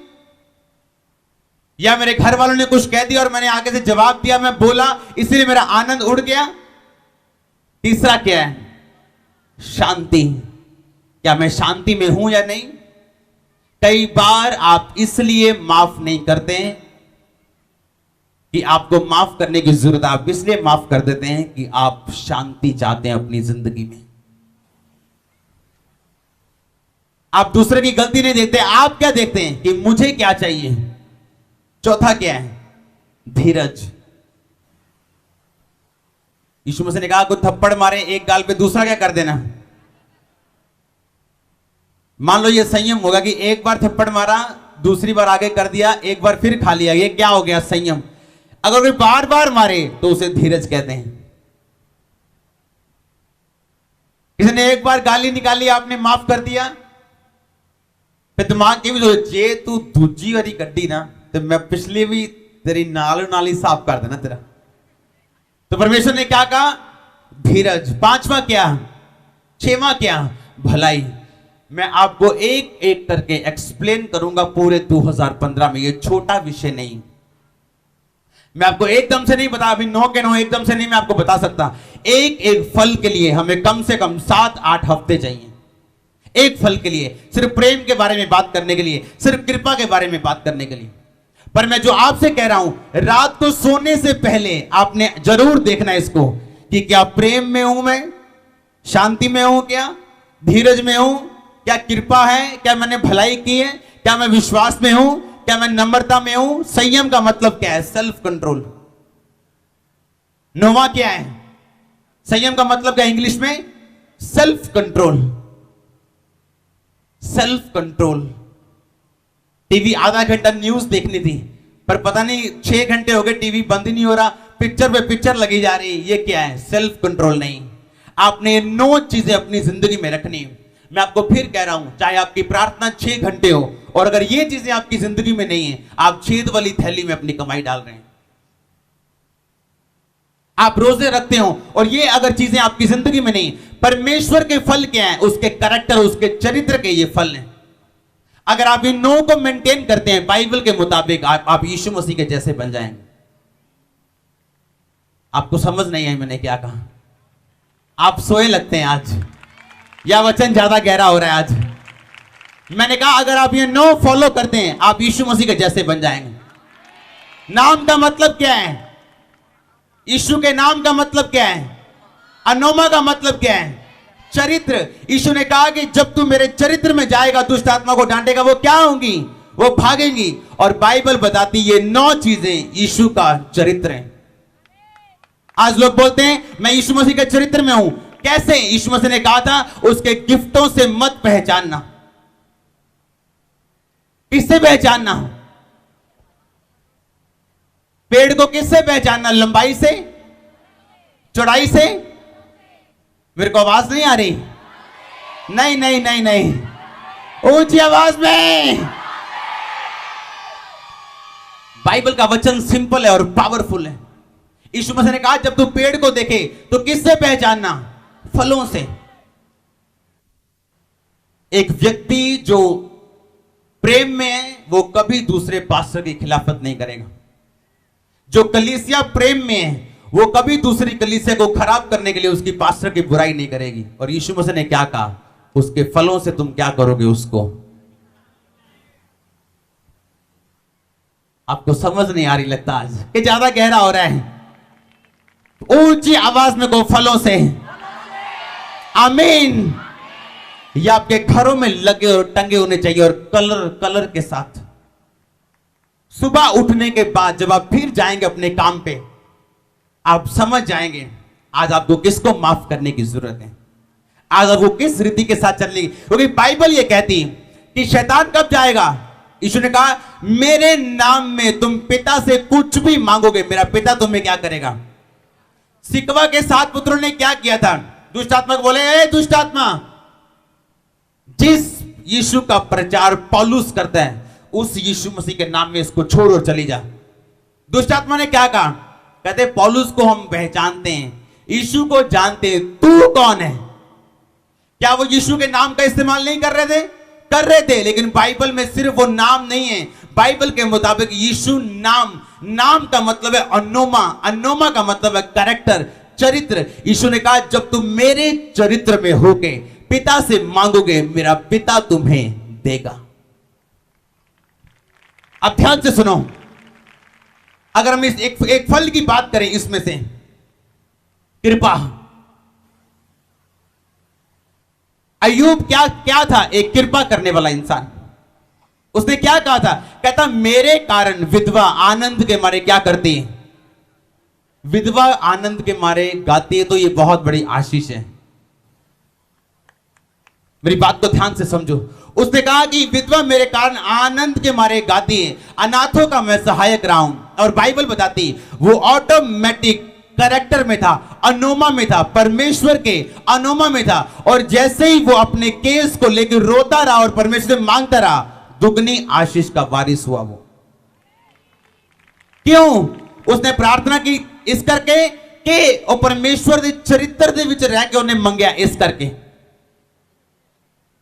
या मेरे घर वालों ने कुछ कह दिया और मैंने आगे से जवाब दिया, मैं बोला इसलिए मेरा आनंद उड़ गया? तीसरा क्या है? शांति। क्या मैं शांति में हूं या नहीं? कई बार आप इसलिए माफ नहीं करते हैं कि आपको माफ करने की जरूरत है, आप इसलिए माफ कर देते हैं कि आप शांति चाहते हैं अपनी जिंदगी में। आप दूसरे की गलती नहीं देखते, आप क्या देखते हैं कि मुझे क्या चाहिए। चौथा क्या है? धीरज। यीशु मसीह ने कहा कोई थप्पड़ मारे एक गाल पे, दूसरा क्या कर देना। मान लो ये संयम होगा कि एक बार थप्पड़ मारा, दूसरी बार आगे कर दिया, एक बार फिर खा लिया, ये क्या हो गया? संयम। अगर कोई बार बार मारे तो उसे धीरज कहते हैं। किसी ने एक बार गाली निकाली, आपने माफ कर दिया, फिर दिमाग की भी जो जे तू दूजी वाली गड्डी ना तो मैं पिछली भी तेरी नालों नाली साफ कर देना तेरा। तो परमेश्वर ने क्या कहा? धीरज। पांचवा क्या? छठवां क्या? भलाई। मैं आपको एक एक करके एक्सप्लेन करूंगा पूरे 2015 में, ये छोटा विषय नहीं। मैं आपको एकदम से नहीं बता, अभी 9 के 9 एकदम से नहीं मैं आपको बता सकता। एक एक फल के लिए हमें कम से कम 7-8 हफ्ते चाहिए। एक फल के लिए, सिर्फ प्रेम के बारे में बात करने के लिए, सिर्फ कृपा के बारे में बात करने के लिए। पर मैं जो आपसे कह रहा हूं, रात को सोने से पहले आपने जरूर देखना इसको कि क्या प्रेम में हूं मैं, शांति में हूं, क्या धीरज में हूं, क्या कृपा है, क्या मैंने भलाई की है, क्या मैं विश्वास में हूं, क्या मैं नम्रता में हूं। संयम का मतलब क्या है? Self control. नौवां क्या है? संयम का मतलब क्या इंग्लिश में? Self control. Self control. TV आधा घंटा न्यूज देखनी थी, पर पता नहीं 6 घंटे हो गए टीवी बंद ही नहीं हो रहा, पिक्चर पे पिक्चर लगी जा रही। ये क्या है? सेल्फ कंट्रोल नहीं। आपने ये 9 चीजें अपनी जिंदगी में रखनी है। मैं आपको फिर कह रहा हूं, चाहे आपकी प्रार्थना 6 घंटे हो, और अगर ये चीजें आपकी जिंदगी में नहीं है, आप छेद वाली थैली में अपनी कमाई डाल रहे हैं। आप रोजे रखते हो और ये अगर चीजें आपकी जिंदगी में नहीं, परमेश्वर के फल क्या है? उसके कैरेक्टर, उसके चरित्र के ये फल हैं। अगर आप इन 9 को मेंटेन करते हैं बाइबल के मुताबिक, आप यीशु मसीह के जैसे बन जाएंगे। आपको समझ नहीं आई मैंने क्या कहा? आप सोए लगते हैं आज, या वचन ज्यादा गहरा हो रहा है आज? मैंने कहा अगर आप ये 9 फॉलो करते हैं, आप यीशु मसीह के जैसे बन जाएंगे। नाम का मतलब क्या है? यीशु के नाम का मतलब क्या है? अनोमा का मतलब क्या है? चरित्र। यीशु ने कहा कि जब तू मेरे चरित्र में जाएगा, दुष्ट आत्मा को डांटेगा, वो क्या होंगी? वो भागेंगी। और बाइबल बताती ये 9 चीजें यीशु का चरित्र है। आज लोग बोलते हैं मैं यीशु मसीह के चरित्र में हूं। कैसे? यीशु मसीह ने कहा था उसके गिफ्टों से मत पहचानना। किससे पहचानना? पेड़ को किससे पहचानना? लंबाई से, चौड़ाई से? मेरे को आवाज नहीं आ रही? नहीं नहीं नहीं नहीं, ऊंची आवाज में। बाइबल का वचन सिंपल है और पावरफुल है। यीशु मसीह ने कहा जब तू पेड़ को देखे तो किससे पहचानना? फलों से। एक व्यक्ति जो प्रेम में है वो कभी दूसरे पास्टर की खिलाफत नहीं करेगा। जो कलीसिया प्रेम में है वो कभी दूसरी कलीसिया को खराब करने के लिए उसकी पास्टर की बुराई नहीं करेगी। और यीशु मसीह ने क्या कहा? उसके फलों से तुम क्या करोगे उसको। आपको समझ नहीं आ रही लगता आज कि ज्यादा गहरा हो रहा है? ऊंची आवाज में को फलों से। आमीन। ये आपके घरों में लगे और टंगे होने चाहिए, और कलर के साथ। सुबह उठने के बाद जब आप फिर जाएंगे अपने काम पे, आप समझ जाएंगे आज आपको किसको माफ करने की जरूरत है, आज आपको किस रीति के साथ चलने की। क्योंकि बाइबल ये कहती कि शैतान कब जाएगा? यीशु ने कहा मेरे नाम में तुम पिता से कुछ भी मांगोगे, मेरा पिता तुम्हें क्या करेगा। सिकवा के 7 पुत्रों ने क्या किया था? दुष्ट आत्मा को बोले, ए दुष्ट आत्मा, जिस यीशु का प्रचार पौलुस करता है उस यीशु मसीह के नाम में इसको छोड़ और चली जा। दुष्ट आत्मा ने क्या कहा? कहते पौलुस को हम पहचानते हैं, यीशु को जानते हैं, तू कौन है? क्या वो यीशु के नाम का इस्तेमाल नहीं कर रहे थे? कर रहे थे, लेकिन बाइबल में सिर्फ वो नाम नहीं है। बाइबल के मुताबिक यीशु नाम का मतलब है अनोमा। अनोमा का मतलब है कैरेक्टर, चरित्र। यीशु ने कहा जब तुम मेरे चरित्र में होके पिता से मांगोगे, मेरा पिता तुम्हें देगा। अब ध्यान से सुनो, अगर हम इस एक फल की बात करें, इसमें से कृपा। अय्यूब क्या था? एक कृपा करने वाला इंसान। उसने क्या कहा था? कहता मेरे कारण विधवा आनंद के मारे क्या करती है? विधवा आनंद के मारे गाती है। तो ये बहुत बड़ी आशीष है। मेरी बात को ध्यान से समझो। उसने कहा कि विधवा मेरे कारण आनंद के मारे गाती है, अनाथों का मैं सहायक रहा हूं। और बाइबल बताती वो ऑटोमेटिक कैरेक्टर में था, अनोमा में था, परमेश्वर के अनोमा में था। और जैसे ही वो अपने केस को लेकर रोता रहा और परमेश्वर से मांगता रहा, दुगनी आशीष का वारिस हुआ वो। क्यों? उसने प्रार्थना की इस करके कि और परमेश्वर के चरित्र दे विच रह के उन्हें मंगया इस करके।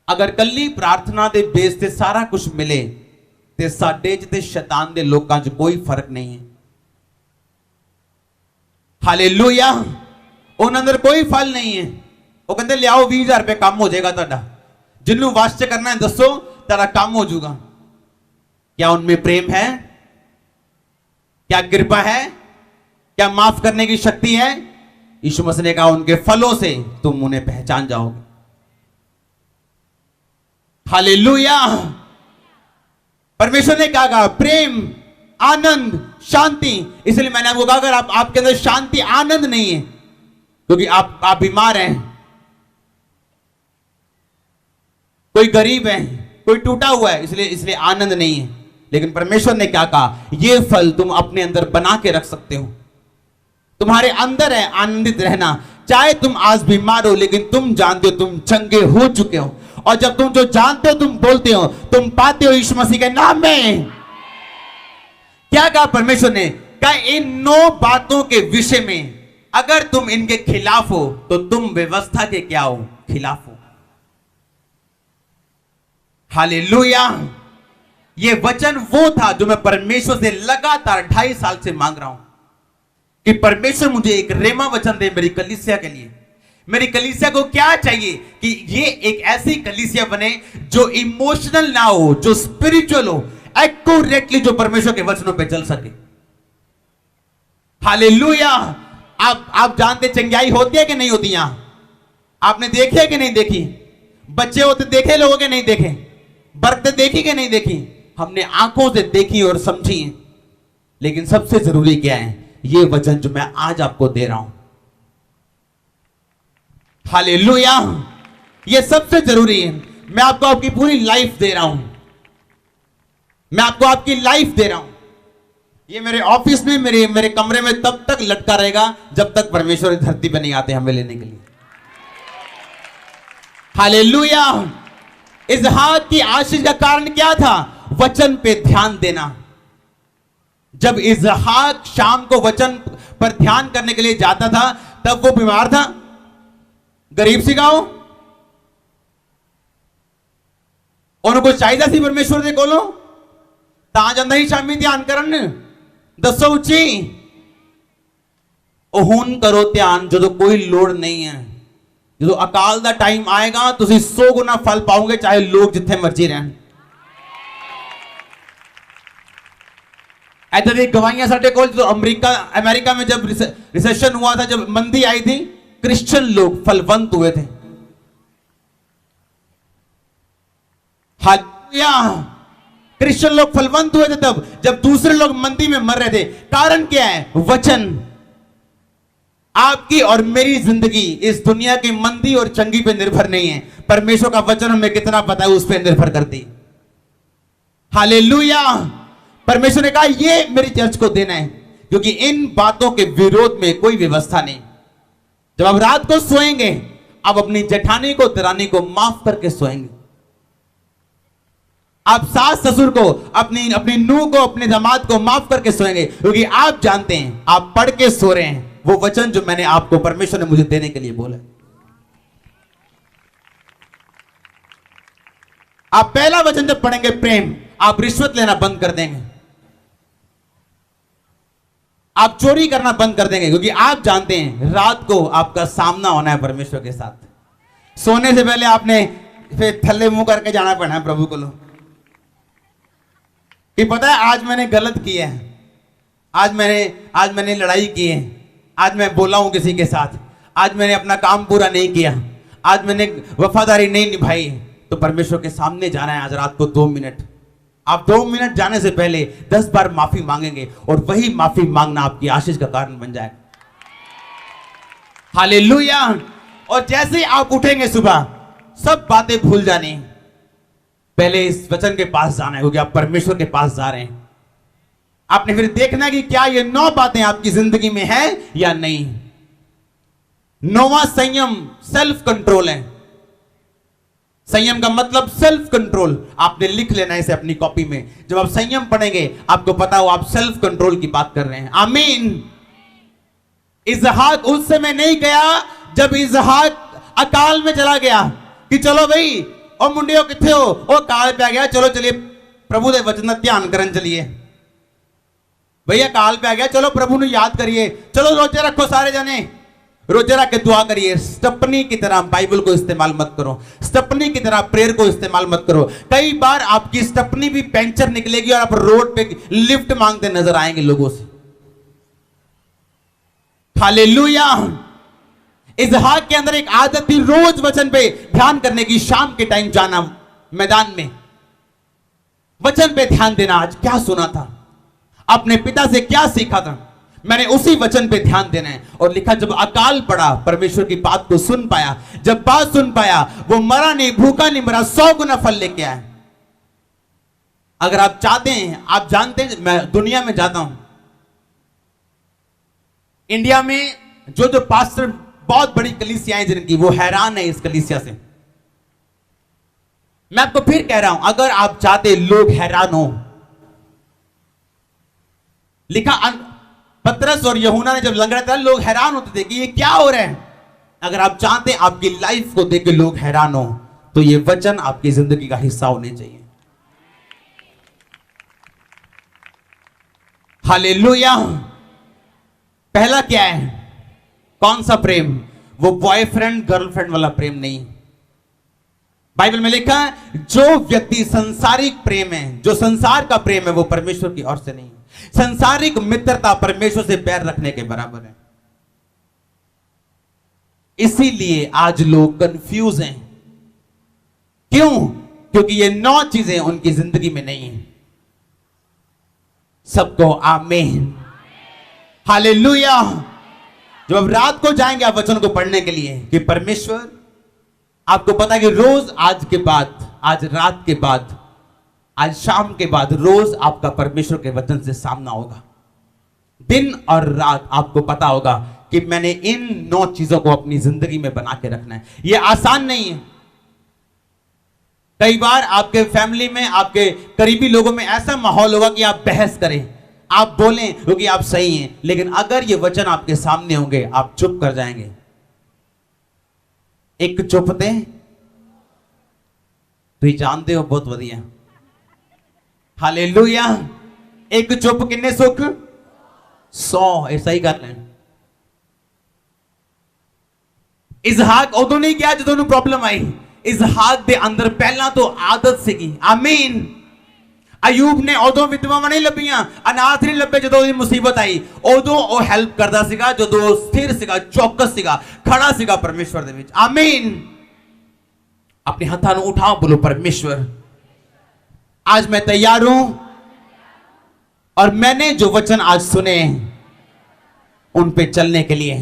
अगर कल्ली प्रार्थना दे बेस ते सारा कुछ मिले ते साडे च ते शैतान दे लोकां च कोई फर्क नहीं है। हालेलुया। उन अंदर कोई फल नहीं है। वो कहते लियाओ 20,000 रुपए कम हो जाएगा तुहाडा, जिन्नू वास च करना है दसो तेरा काम हो जाएगा। क्या उनमें प्रेम है? क्या कृपा है? क्या माफ करने की शक्ति है? यीशु मसीह ने कहा उनके फलों से तुम उन्हें पहचान जाओगे। हालेलुया। परमेश्वर ने क्या कहा? प्रेम, आनंद, शांति। इसलिए मैंने आपको कहा अगर आपके अंदर शांति, आनंद नहीं है, क्योंकि आप बीमार हैं, कोई गरीब है, कोई टूटा हुआ है, इसलिए आनंद नहीं है। लेकिन परमेश्वर ने क्या कहा? ये फल तुम अपने अंदर बना के रख सकते हो। तुम्हारे अंदर है आनंदित रहना। चाहे तुम आज बीमार हो, लेकिन तुम जानते हो तुम चंगे हो चुके हो। और जब तुम जो जानते हो तुम बोलते हो, तुम पाते हो यीशु मसीह के नाम में। क्या कहा परमेश्वर ने? कहा इन 9 बातों के विषय में अगर तुम इनके खिलाफ हो तो तुम व्यवस्था के क्या हो? खिलाफ हो। हालेलुया। ये वचन वो था जो मैं परमेश्वर से लगातार 2.5 साल से मांग रहा हूं कि परमेश्वर मुझे एक रेमा वचन दे मेरी कलीसिया के लिए। मेरी कलीसिया को क्या चाहिए कि ये एक ऐसी कलीसिया बने जो इमोशनल ना हो, जो स्पिरिचुअल हो, एक्यूरेटली जो परमेश्वर के वचनों पे चल सके। हालेलुया। आप जानते चंगाई होती है कि नहीं होती? यहां आपने देखी है कि नहीं देखी? बच्चे होते देखे लोगों के नहीं देखे? बरकतें देखी कि नहीं देखी? हमने आंखों से देखी और समझी। लेकिन सबसे जरूरी क्या है? ये वचन जो मैं आज आपको दे रहा हूं। हालेलुया। ये सबसे जरूरी है। मैं आपको आपकी पूरी लाइफ दे रहा हूं। मैं आपको आपकी लाइफ दे रहा हूं। ये मेरे ऑफिस में, मेरे कमरे में तब तक लटका रहेगा जब तक परमेश्वर इस धरती पर नहीं आते हमें लेने के लिए। हालेलुया। इसहाक की आशीष का कारण क्या था? वचन पे ध्यान देना। जब इसहाक शाम को वचन पर ध्यान करने के लिए जाता था, तब वो बीमार था, गरीब सी गांव, उनको चाहिए सी परमेश्वर दे कोलों ਤਾਂ ਜਾਂਦਾ ਹੀ ਸ਼ਾਮੀ ध्यान ਕਰਨ। ਦੱਸੋ ਉੱਚੀ। ਉਹ ਹੁਣ ਕਰੋ ध्यान ਜਦੋਂ कोई लोड़ नहीं है। ਜਦੋਂ ਅਕਾਲ ਦਾ टाइम आएगा ਤੁਸੀਂ 100 गुना फल पाओगे, चाहे लोग जिथे मर्जी रहन। ऐसे दी गवाहियां साडे कोल जो अमेरिका में जब रिसेशन हुआ था, जब मंदी आई थी, क्रिश्चियन लोग फलवंत हुए थे। हालेलुया। क्रिश्चियन लोग फलवंत हुए थे तब जब दूसरे लोग मंदी में मर रहे थे। कारण क्या है? वचन। आपकी और मेरी जिंदगी इस दुनिया की मंदी और चंगी पे निर्भर नहीं है। परमेश्वर का वचन हमें कितना पता है उस पर निर्भर करती। हालेलुया। परमेश्वर ने कहा ये मेरी चर्च को देना है, क्योंकि इन बातों के विरोध में कोई व्यवस्था नहीं। जब आप रात को सोएंगे, आप अपनी जेठानी को, दरानी को माफ करके सोएंगे। आप सास ससुर को, अपनी नूह को, अपने दामाद को माफ करके सोएंगे, क्योंकि आप जानते हैं आप पढ़ के सो रहे हैं वो वचन जो मैंने आपको, परमेश्वर ने मुझे देने के लिए बोला। आप पहला वचन जब पढ़ेंगे प्रेम, आप रिश्वत लेना बंद कर देंगे, आप चोरी करना बंद कर देंगे, क्योंकि आप जानते हैं रात को आपका सामना होना है परमेश्वर के साथ। सोने से पहले आपने फिर थल्ले मुंह करके जाना पड़ना है प्रभु को। कि पता है आज मैंने गलत किया है, आज मैंने लड़ाई की है, आज मैं बोला हूं किसी के साथ, आज मैंने अपना काम पूरा नहीं किया, आज मैंने वफादारी नहीं निभाई, तो परमेश्वर के सामने जाना है आज रात को 2 मिनट। आप 2 मिनट जाने से पहले 10 बार माफी मांगेंगे और वही माफी मांगना आपकी आशीष का कारण बन जाएगा। हालेलुया। और जैसे ही आप उठेंगे सुबह, सब बातें भूल जानी, पहले इस वचन के पास जाना है, क्योंकि आप परमेश्वर के पास जा रहे हैं। आपने फिर देखना कि क्या ये 9 बातें आपकी जिंदगी में है या नहीं। 9वां संयम सेल्फ कंट्रोल है। संयम का मतलब सेल्फ कंट्रोल। आपने लिख लेना इसे अपनी कॉपी में। जब आप संयम पढ़ेंगे आपको पता हो आप सेल्फ कंट्रोल की बात कर रहे हैं। आमीन। इसहाक उस समय नहीं गया जब इसहाक अकाल में चला गया कि चलो भाई ओ मुंडियो किथे हो, ओ काल पे आ गया, चलो चलिए प्रभु दे वचन ध्यान करन चलिए। भैया काल पे आ गया, चलो प्रभु ने याद करिए, चलो रोजे रखो सारे जने, रोजे रख के दुआ करिए। स्टपनी की तरह बाइबल को इस्तेमाल मत करो, स्टपनी की तरह प्रेयर को इस्तेमाल मत करो। कई बार आपकी स्टपनी भी पंचर निकलेगी और आप रोड पे लिफ्ट मांगते नजर आएंगे लोगों से। हालेलुया। इसहाक के अंदर एक आदत थी रोज वचन पे ध्यान करने की, शाम के टाइम जाना मैदान में वचन पे ध्यान देना। आज क्या सुना था, अपने पिता से क्या सीखा था, मैंने उसी वचन पे ध्यान देना है। और लिखा जब अकाल पड़ा परमेश्वर की बात को सुन पाया, जब बात सुन पाया वो मरा नहीं, भूखा नहीं मरा, 100 गुना फल लेके आया। अगर आप चाहते हैं, आप जानते हैं मैं दुनिया में जाता हूं, इंडिया में जो पास्टर बहुत बड़ी कलीसियाएं जिनकी, वो हैरान है इस कलीसिया से। मैं आपको फिर कह रहा हूं, अगर आप चाहते लोग हैरान हो, लिखा पतरस और यूहन्ना ने जब लंगड़ा था लोग हैरान होते थे कि ये क्या हो रहा है। अगर आप चाहते हैं आपकी लाइफ को देख के लोग हैरान हो, तो ये वचन आपकी जिंदगी का हिस्सा होने चाहिए। हालेलुया। पहला क्या है, कौन सा प्रेम? वो बॉयफ्रेंड गर्लफ्रेंड वाला प्रेम नहीं। बाइबल में लिखा है जो व्यक्ति संसारिक प्रेम है, जो संसार का प्रेम है, वो परमेश्वर की ओर से नहीं। संसारिक मित्रता परमेश्वर से पैर रखने के बराबर है। इसीलिए आज लोग कंफ्यूज हैं। क्यों? क्योंकि ये 9 चीजें उनकी जिंदगी में नहीं है। सबको आमीन, हालेलुया। जब आप रात को जाएंगे आप वचन को पढ़ने के लिए कि परमेश्वर, आपको पता है कि रोज आज के बाद, आज रात के बाद, आज शाम के बाद रोज आपका परमेश्वर के वचन से सामना होगा। दिन और रात आपको पता होगा कि मैंने इन 9 चीजों को अपनी जिंदगी में बना के रखना है। यह आसान नहीं है। कई बार आपके फैमिली में, आपके करीबी लोगों में ऐसा माहौल होगा कि आप बहस करें, आप बोलें क्योंकि आप सही हैं, लेकिन अगर ये वचन आपके सामने होंगे आप चुप कर जाएंगे। एक चुप थे तो जानते हो बहुत बढ़िया। हालेलुया। एक चुप किन्ने सुख 100। ऐसा ही कर लें। इसहाक उदों नहीं किया जो प्रॉब्लम आई। इसहाक दे अंदर पहला तो आदत सीगी। आमीन। अयूब ने उदों विधवावां नहीं लभियां, अनाथ नहीं लभे जो मुसीबत आई, उदों वो हेल्प करता सीगा जो स्थिर सीगा, चौकस सीगा, खड़ा सीगा परमेश्वर दे विच। आमीन। अपने हाथों को उठाओ, बोलो परमेश्वर आज मैं तैयार हूं और मैंने जो वचन आज सुने उन पे चलने के लिए।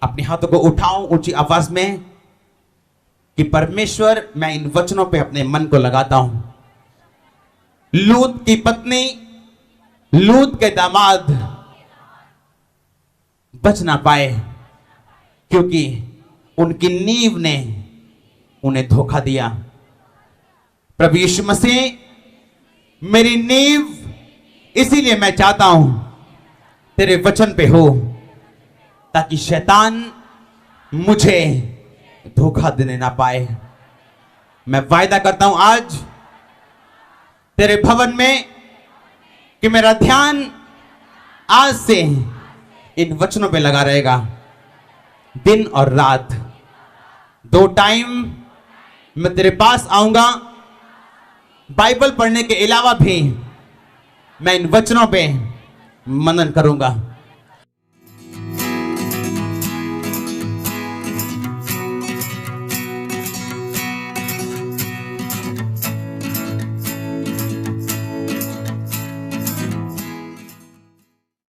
अपने हाथों को उठाओ ऊंची आवाज में कि परमेश्वर मैं इन वचनों पे अपने मन को लगाता हूं। लूत की पत्नी, लूत के दामाद बच ना पाए क्योंकि उनकी नींव ने उन्हें धोखा दिया। प्रभु यीशु मसीह मेरी नींव, इसीलिए मैं चाहता हूं तेरे वचन पे हो ताकि शैतान मुझे धोखा देने ना पाए। मैं वायदा करता हूं आज तेरे भवन में कि मेरा ध्यान आज से इन वचनों पे लगा रहेगा। दिन और रात 2 टाइम मैं तेरे पास आऊंगा। बाइबल पढ़ने के अलावा भी मैं इन वचनों पे मनन करूंगा।